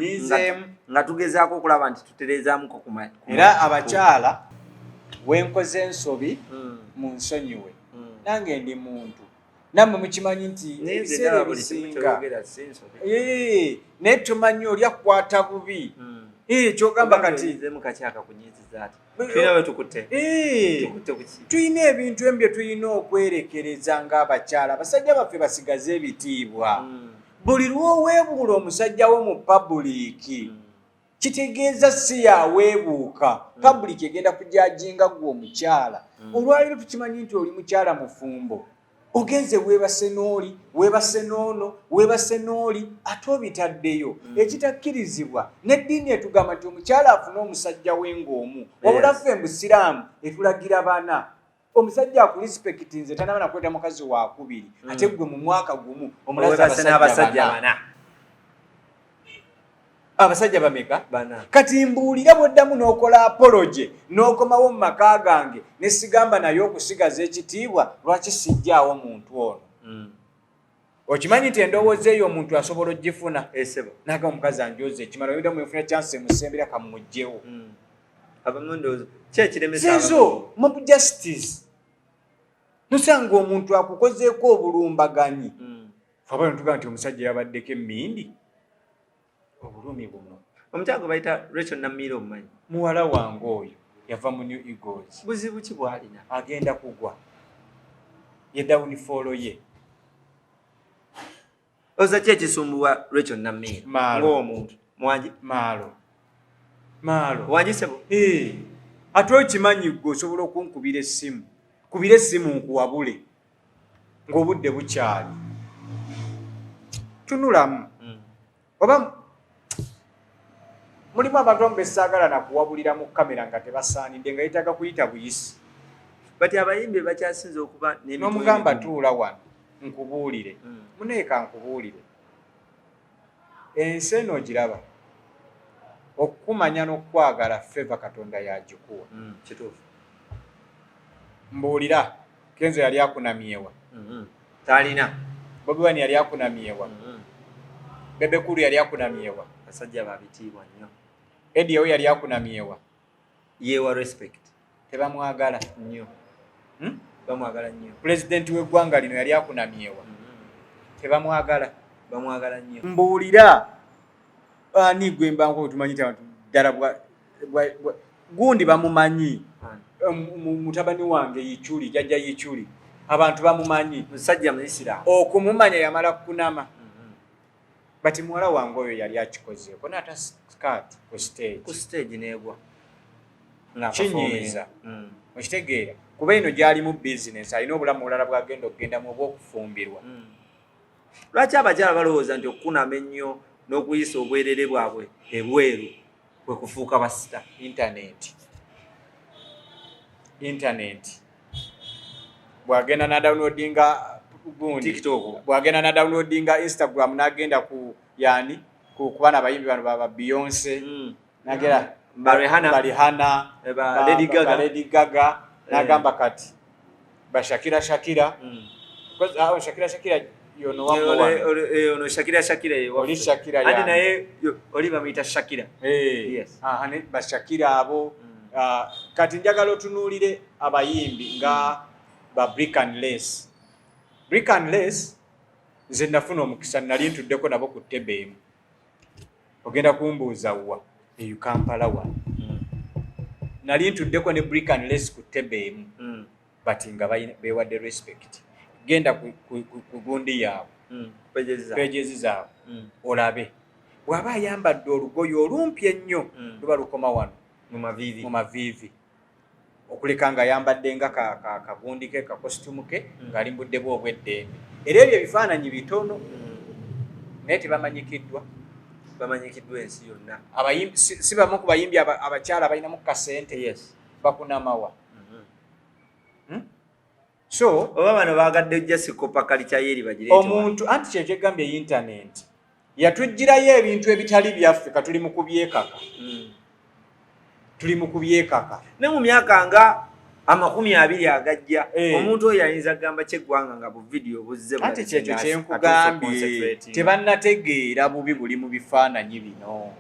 nga tugezaako okulaba nti tutereezaamuko ku era abakyala wenkoze ensobi mu nsonyiwe, nange ndi muntu nammwe mukimanyi nti ebiseera ebisinga naye tumanyi oli akukwata bubi kyogamba kati tulina ebintu ebyo tulina okwerekereza ng'abakyala. Abasajja baffe basigaze ebitiibwa. Buli lw'oweebuula omusajja wo mu pabuliiki kitegeeza si yaweebuuka, pabuliiki egenda kujajinga gwe omukyala. Olwaleero tukimanyi nti oli mukyala mufumbo, ogenze weebase n'oli, weebase n'ono, weebase n'oli, ate obitaddeyo. Ekitakkirizibwa n'eddiini etugamba nti omukyala afune omusajja we ng'omu. Wabula ffe mu Busiraamu etulagira bana. Omusajja akulispekiti nze tanaba nakweta mukazi wa kubiri, ate gwe mu mwaka gumu omulaza abasajja bana. Abasajja bameka bana. Kati mbuulira bw'oddamu n'okola apology n'okomawo mu maka gange ne sigamba naye okusigaza ekitiibwa, lwaki sijjaawo muntu ono? Okimanyi nti endowooza eyo omuntu asobola ogifuna naga omukazi anjoze ekimala oyinza mufuna chance emusembera kamugjewo. Sizo mob justice nosanga omuntu akukozeeko obulumbaganyi faba ntugamba nti omusajja yabaddeko emmindi. Obulumi buno omukyala bayita Rachel Namiro omumanyi muwala wange oyo yava mu New Eagles. Buzibu ki bw'alina? Agenda kugwa ye downfall ye. Oza ki ekisumbuwa Rachel Namiro ng'omuntu mwangi? Maalo wangi sebo ate okimanyi gwe osobola okunkubira essimu, kubira essimu nkuwabule ng'obudde bukyali. Tunulamu oba mulimu abantu abamu besaagala nakuwabulira mu kamera nga tebasaanidde nga yeetaaga kuyita buyisi. Bati abayimbi bakyasinze okuba n'omugamba tuula wano nkubuulire muneeka nkubuulire ensi eno ogiraba okukumanya n'okwagala feva Katonda yagikuwa kituufu mbuulira Kenzo yali akunamyewa talina Bobi Wine yali akunamyewa Bebe Kulu yali akunamyewa basajja babitiibwa nnyo Eddie we yali akunamyewa yewa respect tebamwagala nnyo bamwagala nnyo president w'eggwanga lino yali akunamyewa tebamwagala bamwagala nnyo mbuulira ani gwe mbanko tumanyi ddala gundi bamumanyi mutabani wange Yichuli jajja Yichuli abantu bamumanyi musajja muisira okumumanya yamala kunama bati muwala wange oyo yali akikozeeko n'ata skirt ku stage neegwa kinyiiza okitegeera kuba eno gyali mu business alina obulamu bulala bwagenda okugendamu oba okufumbirwa lwaki abakyala balowooza nti okukunama ennyo n'okuyisa obwerere bwabwe ebweru kwe kufuuka basita internet bwagenda na downloadinga gundi TikTok bwagenda na downloadinga Instagram n'agenda ku yani ku bana bayimbi bano baba Beyonce nagera Rihanna Lady Gaga n'agamba kati bashakira because Shakira yono ono Shakira oli Shakira andi naye oli bamuyita Shakira yes ne bashakira abo kati njagala otunuulire abayimbi nga ba Brick and Lace nze nafuna omukisa nali ntuddeko nabo ku ttebe emu ogenda kumbuuza wa eyo Kampala wa nali ntuddeko ne Brick and Lace ku ttebe emu bati nga beewadde respect genda ku gundi yaabwe pages zaabwe olabe bw'aba ayambadde olugoye olumpya ennyo luba lukoma wano mu maviivi okuleka nga ayambadde nga kagundi ke kakositumu ke ng'ali mu budde bwe obw'eddembe era ebyo ebifaananyi bitono naye tebamanyikiddwa ensi yonna abayimbi si bamu ku bayimbi abakyala balinamu kasente bakunamawa so oba bano baagadde ojja sikopa kalikyayeri bagireete omuntu anti kyekyegambye internet yatujjirayo ebintu ebitali byaffe katuli mu kubyekaka ne mu myaka nga 20 agajja omuntu oyo ayinza kugamba kyeggwanga nga bu video buzze anti kyekyo kyenkugambye tebannategeera bubi buli mu bifaananyi bino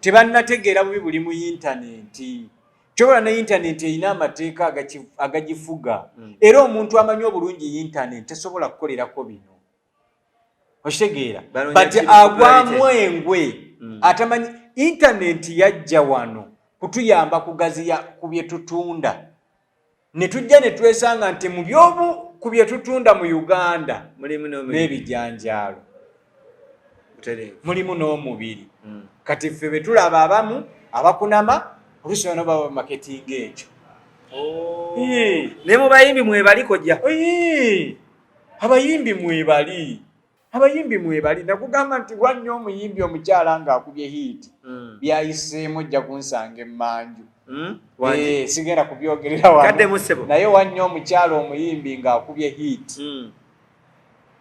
tebannategeera bubi buli mu intaneti kyobola ne intaneti erina amateeka agagifuga era omuntu amanyi obulungi intaneti tesobola kukolerako bino okitegeera but agwamu engwe atamanyi intaneti yajja wano kutuyamba kugaziya ku bye tutunda ne tujja ne twesanga nti mu byobu ku bye tutunda mu Uganda mulimu n'ebijanjaalo mulimu n'omubiri kati ffe be tulaba abamu abakunama oluusi bano baba marketing ekyo ne mu bayimbi mwebali Kojja abayimbi mwebali nakugamba nti wannyo omuyimbi omukyala ng'akubye hit byayiseemu ojja kunsanga emmanju sigenda kubyogerera wano naye wannyo omukyala omuyimbi ng'akubye hit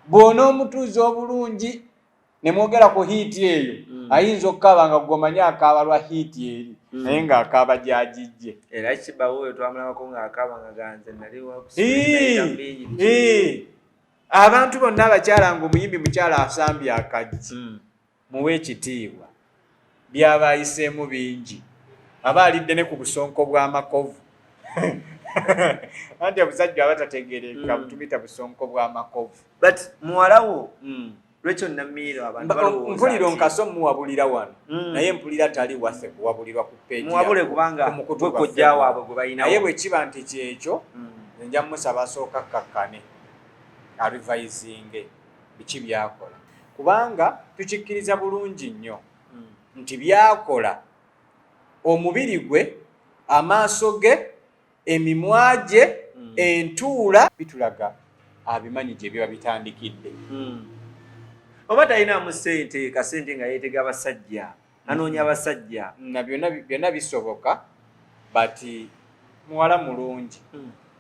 bw'ona omutuuza obulungi ne mwogera ku hit eyo ayinza okukaaba nga gwomanyi akaaba lwa hit eri naye ng'akaaba gyagijje era kibawo oyo twamulabako ng'akaaba nga ganze nali abantu bonna abakyala ng'omuyimbi mukyala asambye akaggi muwe ekitiibwa byaba ayiseemu bingi aba alidde ne ku busonko bwa Matovu anti obusajja abatategeereka butumita busonko bwa Matovu but muwalawo lwekyo namiiro abantu balowooza mpuliro nkaso muwabulira wano naye mpulira tali waffe kuwabulirwa ku page muwabule kubanga gwe Kojja waabwe gwe balinawo naye bwe kiba nti kyekyo nja musaba asooka kakkane arivisinge biki byakola kubanga tukikkiriza bulungi nnyo nti byakola omubiri gwe amaaso ge emimwa gye entuula bitulaga abimanyi gye biba bitandikidde oba talinamu ssente kasente nga yeetega abasajja anoonya abasajja na byonna bisoboka but muwala mulungi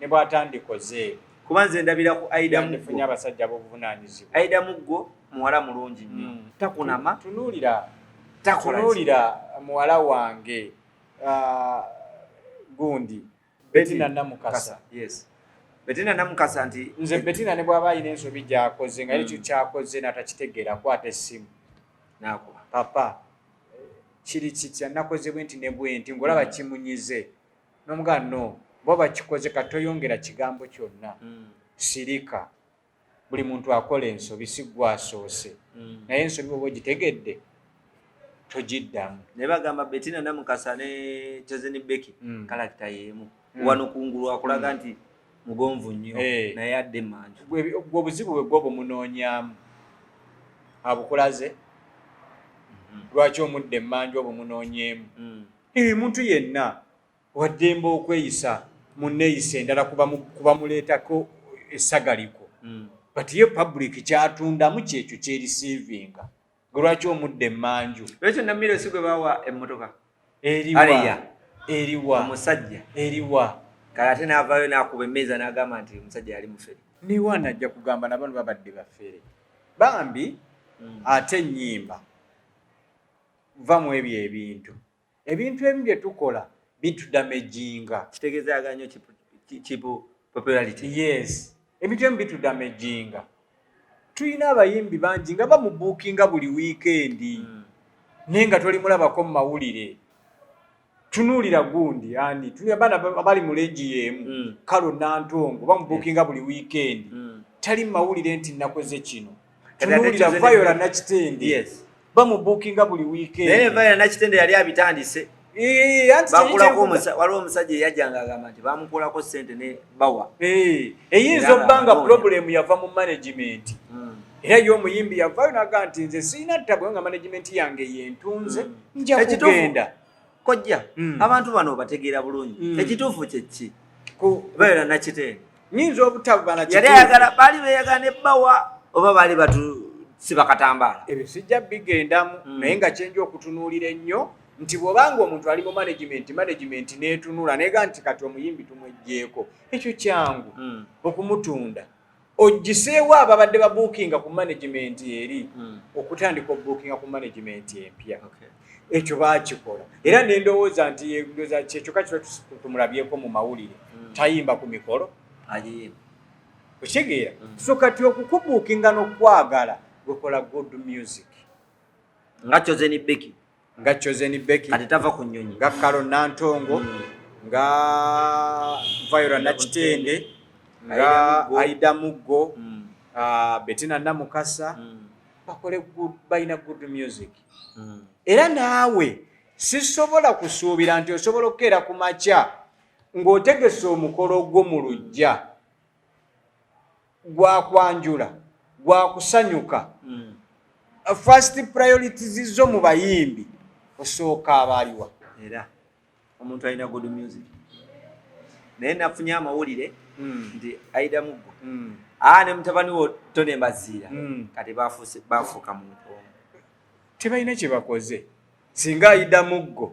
ne bw'atandikoze kuba nze ndabira ku Aida Muggo funye abasajja b'obuvunaanyizibwa. Aida Muggo muwala mulungi nnyo takunama tunuulira muwala wange gundi Bettina Namukasa. Yes. Bettina Namukasa nti nze Bettina ne bw'aba ayina ensobi gy'akoze nga ekyo kyakoze n'atakitegeera akwata essimu n'akuba papa kiri kitya nakoze bwe nti ne bwe nti ng'olaba kimunyize n'omugamba no bo bakikoze katoyongera kigambo kyonna sirika buli muntu akola ensobi si gwasoose naye ensobi bwoba ogitegedde togiddamu. ne bagamba Bettina Namukasa ne Chezeni Beki kalakita yeemu wano kungulu akulaga nti mugonvu nnyo naye adde manju obuzibu bwe gwobo munoonyaamu abukulaze lwaki omudde emmanju obwo munoonyeemu muntu yenna waddemba okweyisa munneeyisa endala kuba muleetako essagaliko but ye public kyatundamu kyekyo kyerisiivinga lwaki omudde emmanju ekyo namiro si gwe bawa emmotoka eriwa omusajja eriwa kale ate n'avaayo n'akuba emmeeza n'agamba nti omusajja yali mufere niwa najja kugamba nabano babadde bafere bambi ate ennyimba vamu ebyo ebintu ebimu bye tukola bitudamejinga kitegeezaaga nnyo kipu popularity. Yes, ebintu ebimu bitudamejinga. Tulina abayimbi bangi nga bamubuukinga buli wiikendi naye nga tolimulabako mu mawulire. Tunuulira gundi ani tuli abaana abali mu leegi y'emu Kalo Nantongo bamubuukinga buli wiikendi tali mu mawulire nti nakoze kino. Tunuulira Viola Nakitende bamubuukinga buli wiikendi naye Viola Nakitende yali abitandise bakulako waliwo omusajja eyajjanga agamba nti bamukolako ssente ne bawa eyinza obbanga problem yava mu management era y'omuyimbi yavaayo naga nti nze sirina ttabwe nga management yange yentunze nja kugenda kojja abantu bano bategeera bulungi ekituufu kyeki Viola Nakitende nyinza obutaba na yali ayagala baali beeyagala ne bawa oba baali batu si bakatambaala ebyo sijja bigendamu naye nga kyenja okutunuulira ennyo nti bw'obanga omuntu ali mu management n'etunula neega nti kati omuyimbi tumweggyeko ekyo kyangu okumutunda ogiseewo ababadde babuukinga ku management eri okutandika obuukinga ku management empya ekyo baakikola era nendowooza nti kyekyoka kiba tumulabyeko mu mawulire tayimba ku mikolo okitegeera so kati okukubuukinga n'okwagala gwekola good music nga Chezeni Beki kati tava ku nnyonyi nga Kalo Nantongo nga Viola Nakitende nga Aida Muggo Bettina Namukasa bakole balina good music era naawe sisobola kusuubira nti osobola okukeera ku makya ng'otegese omukolo gwo mu luggya gwakwanjula gwakusanyuka first priorities zo mu bayimbi osooka abaaliwa era omuntu alina good music naye nafunye amawulire nti Aida Muggo ne mutabani wo Tone Mbaziira kati bafuuka muntu omu tebalina kye bakoze singa Aida Muggo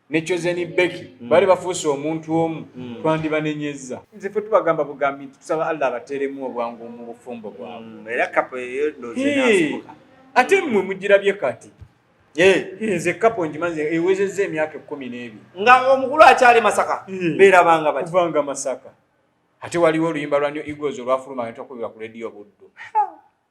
ne Chezeni Beki bali bafuuse omuntu omu twandibanenyezza nze fe tubagamba bugambi tusaba Allah abateremu obwangu mu bufumbo bwabwe era kapo eyo ndozenafuuka ate mmwe mugirabye kati nze kapo ngimaze ewezezza emyaka 12 nga omukulu akyali Masaka beerabanga bati kuvanga Masaka ate waliwo oluyimba lwa New Eagles olwafuluma ne tukubira ku radio Buddo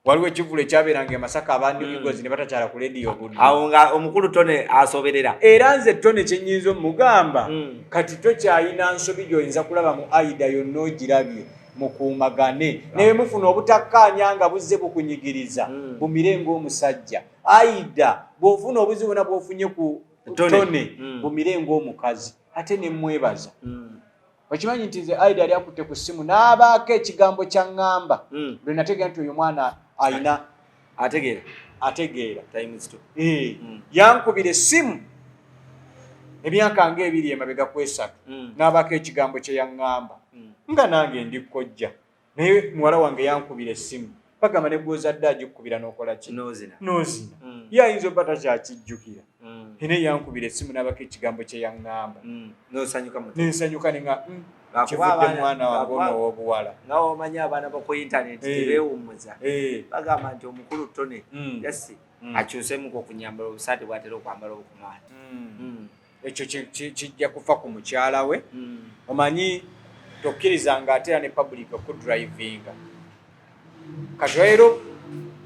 waliwo ekivulo ekyabeeranga Masaka abandi Eagles ne batakyala ku radio Buddo awo nga omukulu Tone asoberera era nze Tone kyennyinza omugamba kati tokyayina nsobi gy'oyinza kulaba mu Aida yonna ogirabye mukuumagane naye mufuna obutakkaanya nga buzze bukunyigiriza bumire ng'omusajja Aida bw'ofuna obuzibu na bw'ofunye ku Tone bumire ng'omukazi ate ne mmwebaza okimanyi nti nze Aida yali akutte ku ssimu n'abaako ekigambo kya ŋŋamba lwe nategeera nti oyo mwana ayina ategeera yankubira essimu emyaka ng'ebiri emabega ku 3 n'abaako ekigambo kye yaŋŋamba nga nange ndi Kojja naye muwala wange yankubira essimu bagamba ne gw'ozadde agikubira n'okola ki noozina ye ayinza obba takyakijjukira ine yankubira essimu n'abako ekigambo kye yaŋŋamba n'ensanyuka ne nga kivudde mwana wange ono ow'obuwala nga omanyi abaana bako internet tebeewummuza bagamba nti omukulu ttone yasi akyusemuku okunyambala obusaati bw'atera okwambala obukumaani ekyo kijja kufa ku mukyala we omanyi tokkirizanga atera ne public okudrivinga kati leero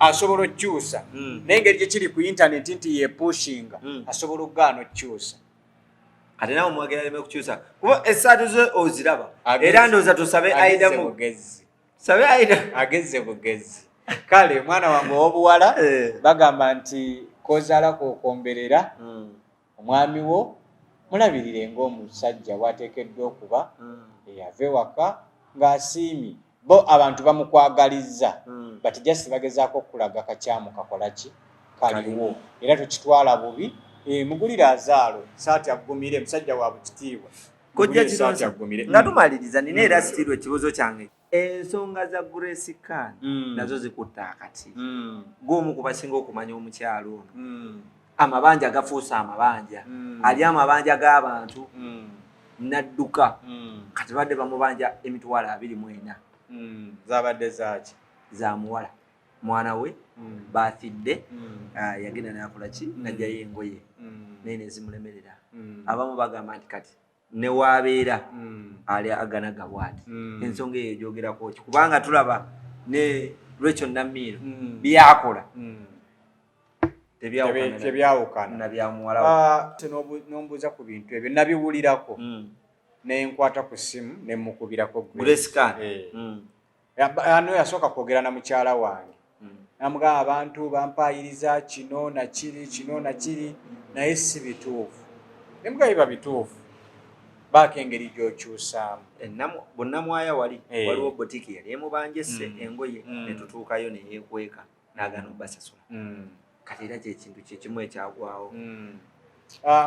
asobola okukyusa naye engeri gye kiri ku internet nti yepushinga asobola okugaana okukyusa kati nawe omwageraleme okukyusa kuba essaatu ze oziraba era ndowooza tusabe aidamu sabe aida agezze bugezi kale mwana wange ow'obuwala bagamba nti kozaalako okomberera omwami wo mulabirire ng'omusajja bw'ateekeddwa okuba eyava ewaka ng'asiimye bo abantu bamukwagalizza bati jasi bagezaako okulaga kakyamu kakola ki kaliwo era tukitwala bubi mugulira azaalo saati aggumire musajja wa bukitiibwa Kojja Kitonsa nga tumaliriza nina era sitirwa ekibuzo kyange ensonga za Grace Khan nazo zikutta akati gw'omu ku basinga okumanya omukyalo ono amabanja gafuusa amabanja ali amabanja g'abantu nadduka kati badde bamubanja emitwalo 24 zabadde zaaki za muwala mwana we baafidde yagenda n'akola ki najjayo engoye naye nezimulemerera abamu bagamba nti kati ne waabeera ali aganaga bw'ati ensonga eyo egyogerako ki kubanga tulaba ne Rachel Namiro byakola tebyawukana na bya muwala nombuuza ku bintu ebyo nabiwulirako nenkwata ku ssimu nemukubirako Grace Khan ano yasooka kwogera na mukyala wange namugamba abantu bampayiriza kino nakiri naye si bituufu nemuga biba bituufu baako engeri gy'okyusaamu bonnamwaya waliwo botiki yali emubanjesse engoye netutuukayo neyeekweka n'agaana obbasasula kati era kyekintu kyekimu ekyagwawo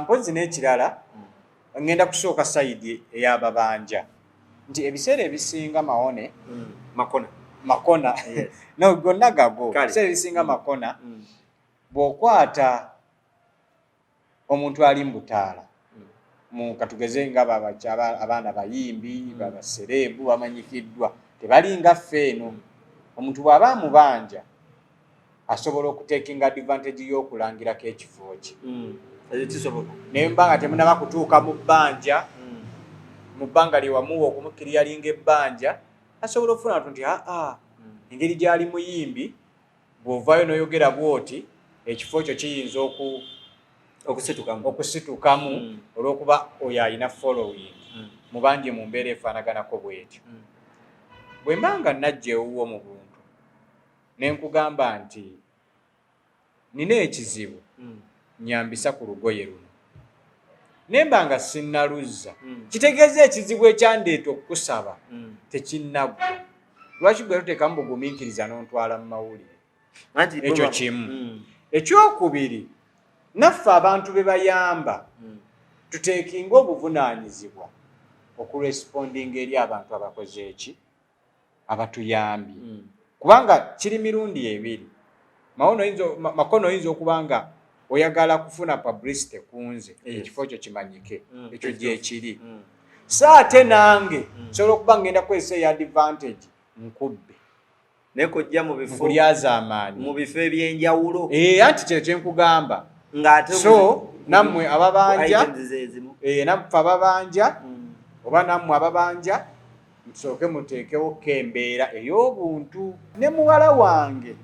mpozi n'ekirala ngenda kusooka sayidi ey'ababanja nti ebiseera ebisinga mawone makona no gonna gago ebiseera ebisinga makona bw'okwata omuntu ali mu butaala katugeze nga abaana bayimbi babasereebu bamanyikiddwa tebalinga ffeeno omuntu bw'aba amubanja asobola okutekinga advantage y'okulangirako ekifo kye naye mbanga temunaba kutuuka mu bbanja mu bbanga lyewamuwa okumukiriyalinga ebbanja asobola okufuna nti engeri gy'ali muyimbi bw'ovaayo n'oyogera bw'oti ekifo kyo kiyinza okusitukamu olw'okuba oyo alina following mubanje mu mbeera efaanaganako bw'etyo bwe mbanga najja ewuwo mu buntu ne nkugamba nti nina ekizibu nyambisa ku lugoye luno naye mbanga sinnaluzza kitegeeza ekizibu ekyandeeta okukusaba tekinnaggwa lwaki gwe tuteekamu bugumiikiriza n'ontwala mu mawulire ekyo kimu ekyokubiri naffe abantu be bayamba tuteekinga obuvunaanyizibwa okurespondinga eri abantu abakoze eki abatuyambye kubanga kiri mirundi ebiri makono oyinza okuba nga oyagala kufuna publicity kunze ekifo kyo kimanyike ekyo gyekiri saate nange nsobola okuba ngenda kwesa eyo advantage nkubbe naye kojja kulyazaamaanyi mu bifo ebyenjawulo anti kye kyenkugamba so nammwe ababanja naffe ababanja oba nammwe ababanja musooke muteekewo kembeera ey'obuntu ne muwala wange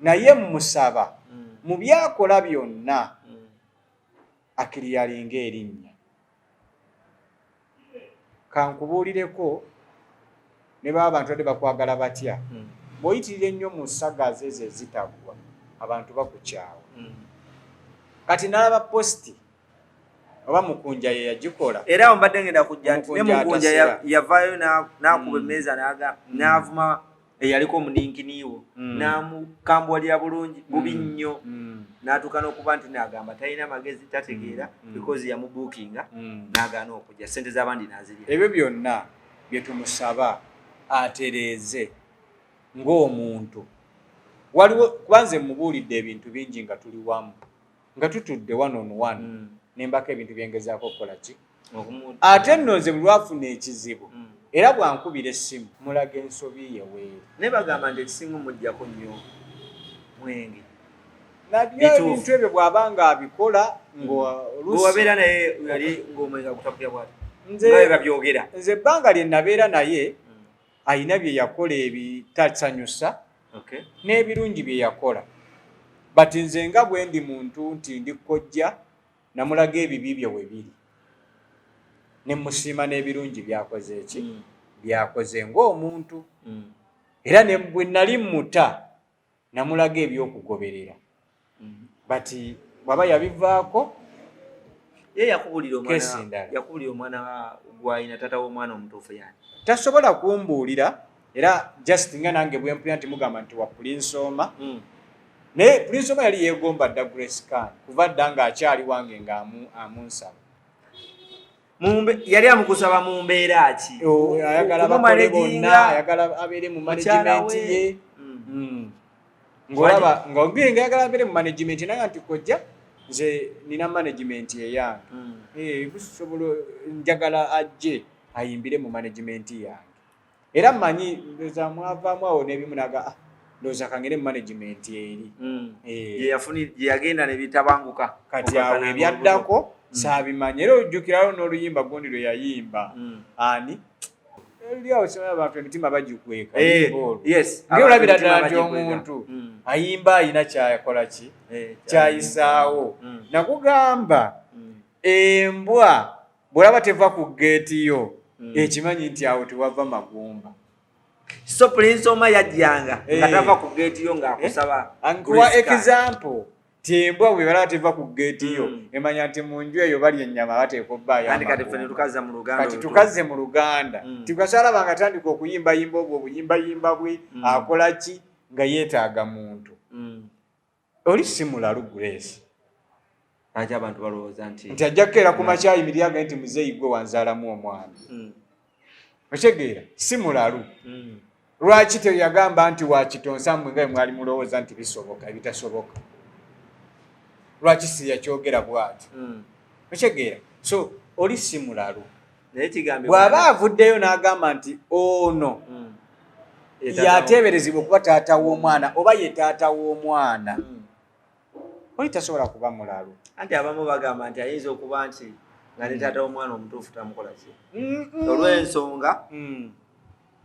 naye mmusaba mu byakola byonna akiriyalinga erinnya kankubuulireko ne baba abantu badde bakwagala batya bw'oyitirira ennyo mu ssagazi ezo ezitagwa abantu bakukyawa kati n'alaba positi oba mukunja ye yagikola era awo mbadde ngenda kujja nti ne mukunja yavaayo n'akuba emmeeza n'avuma eyaliko omuninkiniiwo n'amukambwalira bulungi bubi nnyo n'atuuka n'okuba nti n'agamba talina magezi tategeera because yamubuukinga n'agaana okujja ssente z'abandi n'azirya ebyo byonna bye tumusaba atereeze ng'omuntu waliwo kubanze mubuulidde ebintu bingi nga tuli wamu nga tutudde one on one nembako ebintu byengezaako okukola ki ate nno nze bwe lwafuna ekizibu era bwankubira essimu mulaga ensobi yeweeri ne bagamba nti ekisinga mujjako nnyo mwenge nabyo ebintu ebyo bw'aba nga abikola ng'owabeera naye yali ng'omwenge agutapulya bwati nga babyogera nze ebbanga lye nabeera naye ayina bye yakola ebitasanyusa n'ebirungi bye yakola bati nze nga bwe ndi muntu nti ndi Kojja namulaga ebibi bye we biri ne musiima n'ebirungi byakoze eki byakoze ng'omuntu era ne bwe nali muta namulaga ebyokugoberera bati bwaba yabivaako ye yakubulira omwana gwayina tata w'omwana omutuufu yani tasobola kumbuulira era just nga nange bwe mpulira nti mugamba nti wa Pulinsoma naye Pulinsoma yali yeegomba dda Grace Khan kuva dda ng'akyali wange ng'amunsaba yali amukusaba mu mbeera ki ayagala bakole bonna ayagala abeere mu management ye ng'olaba ng'ogire ng'ayagala abeere mu management nanga nti Kojja nze nina management eyange busobola njagala ajje ayimbire mu management yange era mmanyi ndoza mwavaamu awo n'ebimu naga ndoza kangere mu management eri gye yagenda ne bitabanguka kati awo ebyaddako saabimanya era ojjukirawo n'oluyimba gundi lwe yayimba ani eriawo sima abantu emitima bagikweka ng'olabira ddala nti omuntu ayimba ayina kyayakola ki kyayisaawo nakugamba embwa bw'olaba teva ku geeti yo ekimanyi nti awo tewava magumba so Pulinsoma yajjanga nga tava ku geeti yo ng'akusaba nkuwa example ti embwa bwe balaba teva ku geeti yo emanya nti mu nju eyo balya ennyama bateeka obbaayo kati tukaze mu Luganda tigasalaba nga tandika okuyimbayimba obwo obuyimbayimba bwe akola ki nga yeetaaga muntu oli si mulalu Grace ate abantu balowooza nti ajja kukeera ku makya yimiriraga nti muzeeyi gwe wanzaalamu omwana okitegeera si mulalu lwaki teyagamba nti wa Kitonsa mmwe nga mwali mulowooza nti bisoboka ebitasoboka lwaki si yakyogera bw'ati okitegeera so oli si mulalu bw'aba avuddeyo n'agamba nti ono yateeberezebwa okuba taata w'omwana oba ye taata w'omwana oli tasobola kuba mulalu anti abamu bagamba nti ayinza okuba nti nga ne taata w'omwana omutuufu tamukola ki olw'ensonga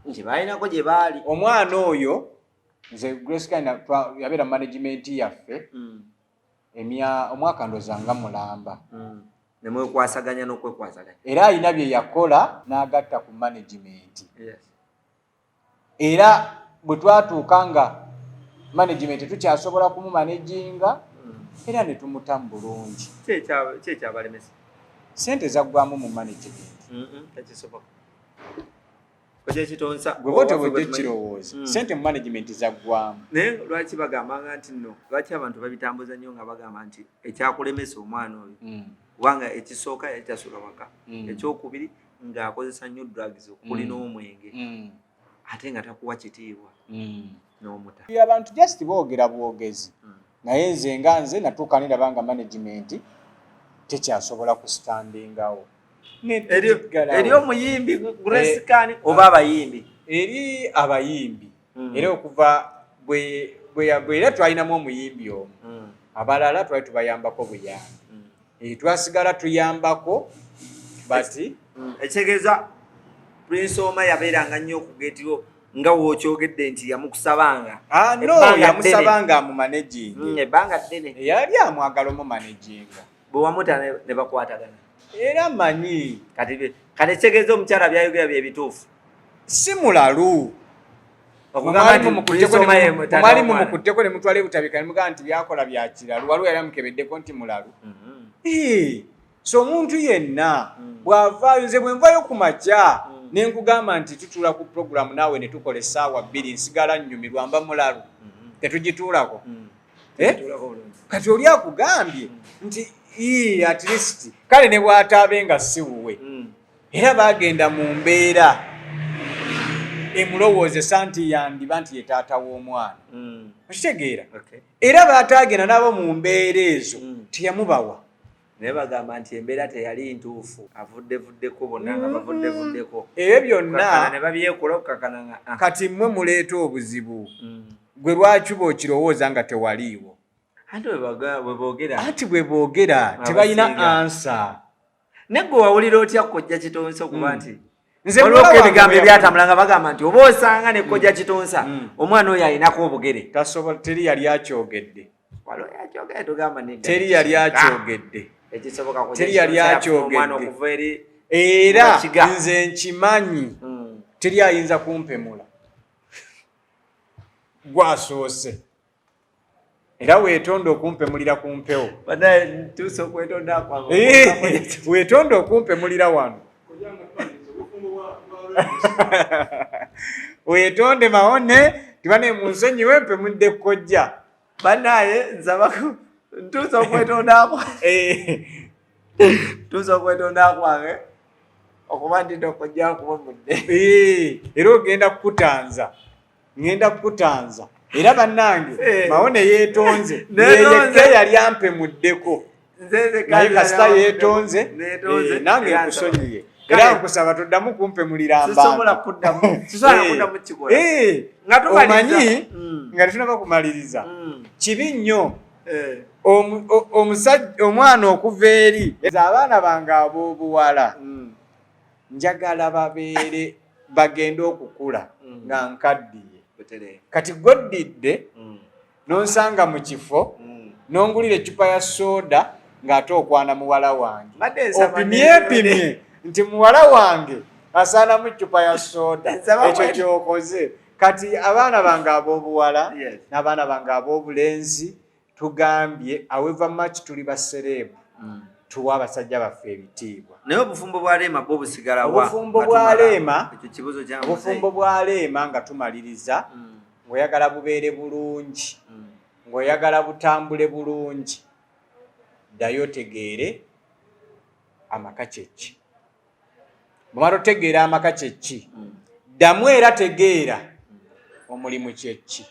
nti baalinako gye baali omwana oyo nze Grace Khan yabeera management yaffe omwaka ndoza nga mulamba nemwekwasaganya n'okwekwasaganya era alina bye yakola n'agatta ku management era bwe twatuuka nga management tukyasobola kumumanaginga era ne tumutamu bulungi kyekyabalemesa sente zaggwamu mu management tekisoboka Kojja Kitonsa gwe bote bwejja ekirowooza sente mu management zaggwamu naye lwaki bagambanga nti nno lwaki abantu babitambuza nnyo nga bagamba nti ekyakulemesa omwana oyo kubanga ekisooka yali tasula waka ekyokubiri ng'akozesa nnyo drugs okuli n'omwenge ate nga takuwa kitiibwa n'omuta abantu just boogera bwogezi naye nze nga nze natuuka niraba nga management tekyasobola kusitandingawo eri omuyimbi Grace Khan oba abayimbi eri abayimbi era okuva bwe era twalinamu omuyimbi omu abalala twali tubayambako buyambi twasigala tuyambako bati ekitegeeza Pulinsoma yabeeranga nnyo okugeetiro nga wookyogedde nti yamukusabanga no yamusabanga amumanaginga ebbanga ddene yali amwagala omumanaginga bwe wamuta ne bakwatagana era manyi kati ekitegeeza omukyala byayogera bye bituufu si mulalu mwali mumukutteko ne mutwala ebutabika ne mugamba nti byakola bya kiralu waliwo yali amukebeddeko nti mulalu so omuntu yenna bw'avaayo nze bwe nvayo ku makya ne nkugamba nti tutuula ku puroguramu naawe ne tukola essaawa 2 nsigala nnyumirwa mba mulalu tetugituulako kati oli akugambye nti at least kale ne bw'ataabe nga si wuwe era baagenda mu mbeera emulowoozesa nti yandiba nti ye taata w'omwana okitegeera era baataagenda nabo mu mbeera ezo teyamubawa naye bagamba nti embeera teyali ntuufu avuddevuddeko bonna nga bavuddevuddeko ebyo byonna ne babyekola okukakana kati mmwe muleeta obuzibu gwe lwaki bw'okirowooza nga tewaliiwo anti bwe boogera tebalina ansa ne gwe wawulira otya Kojja Kitonsa okuba nti waliwo ebigambo ebyatambulanga bagamba nti oba osanga ne Kojja Kitonsa omwana oyo alinako obugere teri yali akyogedde teri yali akyogedde teri yali akyogedde era nze nkimanyi teri ayinza kumpemula gwasoose era weetonda okumpemulira ku mpewo weetonda okumpemulira wano weetonde mahone tibane munsonyiwe mpemudde Kojja banaye nsabaku ntuusa okwetondaako tuusa okwetonda kwange okuba ndina Kojja kubamudde era ogenda kukutanza ngenda kukutanza era bannange mahone yeetonze yeyekka yali ampemuddeko naye kasita yeetonze nange nkusonyiye era nkusaba toddamu kumpemulira omanyi nga tetunaba kumaliriza kibi nnyo omwana okuva eri abaana bange ab'obuwala njagala babeere bagende okukula nga nkaddiye kati goddidde nonsanga mu kifo nongulira ecupa ya soda ng'ate okwana muwala wange opimyepimye nti muwala wange asaanamu ecupa ya soda ekyo kyokoze kati abaana bange ab'obuwala n'abaana bange ab'obulenzi tugambye however much tuli basereebu tuwa abasajja baffe ebitiibwa naye obufumbo bwa Rema bwo busigala wa obufumbo bwa Rema nga tumaliriza ng'oyagala bubeere bulungi ng'oyagala butambule bulungi ddayo tegeere amaka kyeki bw'omala otegeera amaka kyeki ddamu era tegeera omulimu kyeki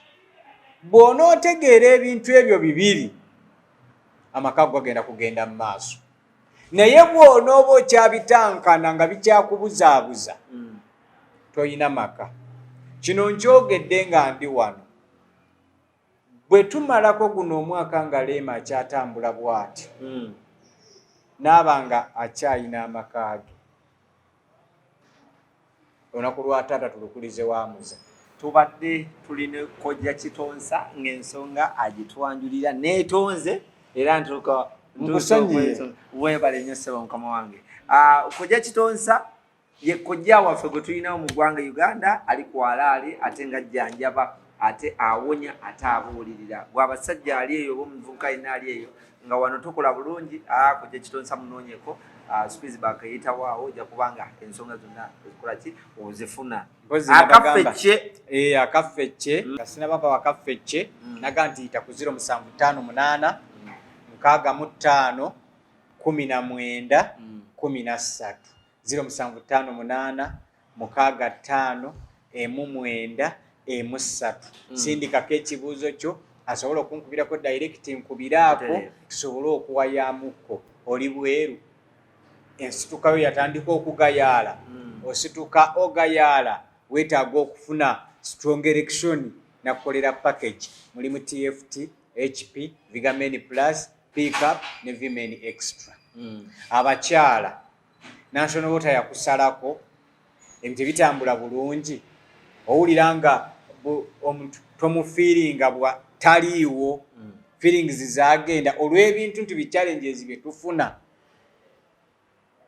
bw'onootegeera ebintu ebyo bibiri amaka go gagenda kugenda mu maaso naye bw'onooba okyabitankana nga bikyakubuzaabuza toyina maka kino nkyogedde nga ndi wano bwe tumalako guno omwaka nga Rema akyatambula bw'ati naaba nga akyayina amaka ge olunaku lwa taata tulukulize wamuza tubadde tulina Kojja Kitonsa ng'ensonga agitwanjulira neetonze era ntuuka weebale nnyo ssebo mukama wange Kojja Kitonsa ye kojja waffe gwe tulinawo mu ggwanga Uganda ali ku alaali ate nga ajjanjaba ate awonya ate abuulirira bw'abasajja ali eyo oba omuvubuka yenna ali eyo nga wano tukola bulungi Kojja Kitonsa munoonyeko Spitzberg yitawaawo ojja kubanga ensonga zonna ezikolaki ozifuna akaffecce kasinababa wakaffecce naga nti yita ku 0758 65 19 13 0758 65 19 13 sindikako ekibuuzo kyo asobola okunkubirako direct nkubiraako tusobole okuwayamukko oli bweru ensitukayo yatandika okugayaala osituka ogayaala weetaaga okufuna strong erection nakukolera package mulimu TFT HP Vigamen Plus Pickup ne Vimen Extra abakyala national water yakusalako ebintu bitambula bulungi owulira nga omuntu tomufiiringa bwa taliiwo feelings zagenda olw'ebintu nti challenges bye tufuna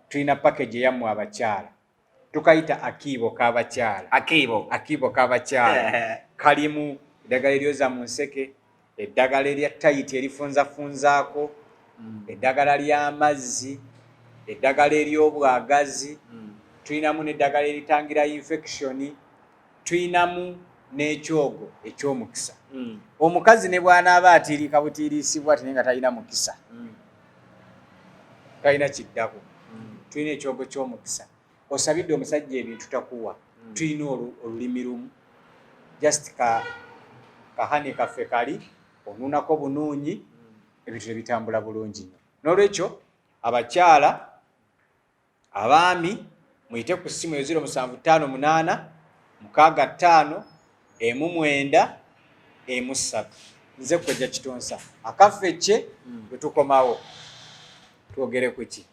tulina package eyammwe abakyala tukayita akiibo k'abakyala kalimu eddagala eryoza mu nseke eddagala erya tayiti erifunzafunzaako eddagala ly'amazzi eddagala ery'obwagazi tulinamu n'eddagala eritangira infection tulinamu n'ekyogo eky'omukisa omukazi ne bw'anaaba atiirika butiiriisibwa ati naye nga talina mukisa talina kiddako tulina ekyogo ky'omukisa osabidde omusajja ebintu takuwa tulina olulimi lumu just kahane kaffe kali onunako bunuunyi ebintu nebitambula bulungi nnyo n'olwekyo abakyala abaami muyite ku ssimu 0758 65 19 13 nze Kojja Kitonsa akaffe kye bwe tukomawo twogere ku ki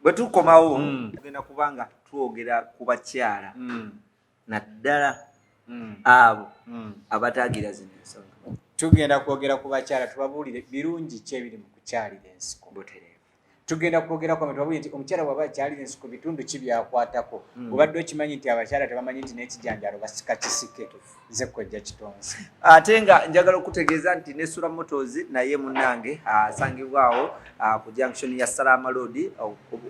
bwe tukomawo tugenda kubanga twogera ku bakyala naddala abo abataagira zino ensonga tugenda kwogera ku bakyala tubabuulire birungi ki ebiri mu kukyalira ensiko tugenda kwogera ku tubabuulire nti omukyala bw'aba akyalira ensiko bitundu ki byakwatako obadde okimanyi nti abakyala tebamanyi nti n'ekijanjalo basika kisike nze Kojja Kitonsa ate nga njagala okutegeeza nti ne Motors naye munnange asangibwawo ku junction ya Salama Road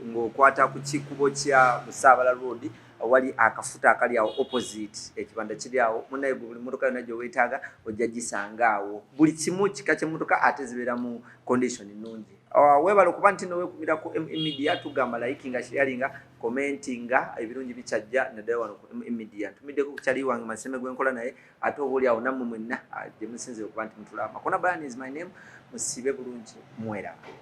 ng'okwata ku kikubo kya Busaabala Road wali akafuta akali awo opposite ekibanda kiri awo munaye buli motoka yonna gye weetaaga ojja gisanga awo buli kimu kika ky'emmotoka ate zibeera mu condition nnungi weebala okuba nti noweekumira ku media tugamba likinga sharinga commentinga ebirungi bikyajja naddala wano ku media ntumiddeko ku kyali wange Maseme gwenkola naye ate oba oli awo nammwe mwenna gye musinzire okuba nti mutulaba Makona Brian is my name musibe bulungi mwera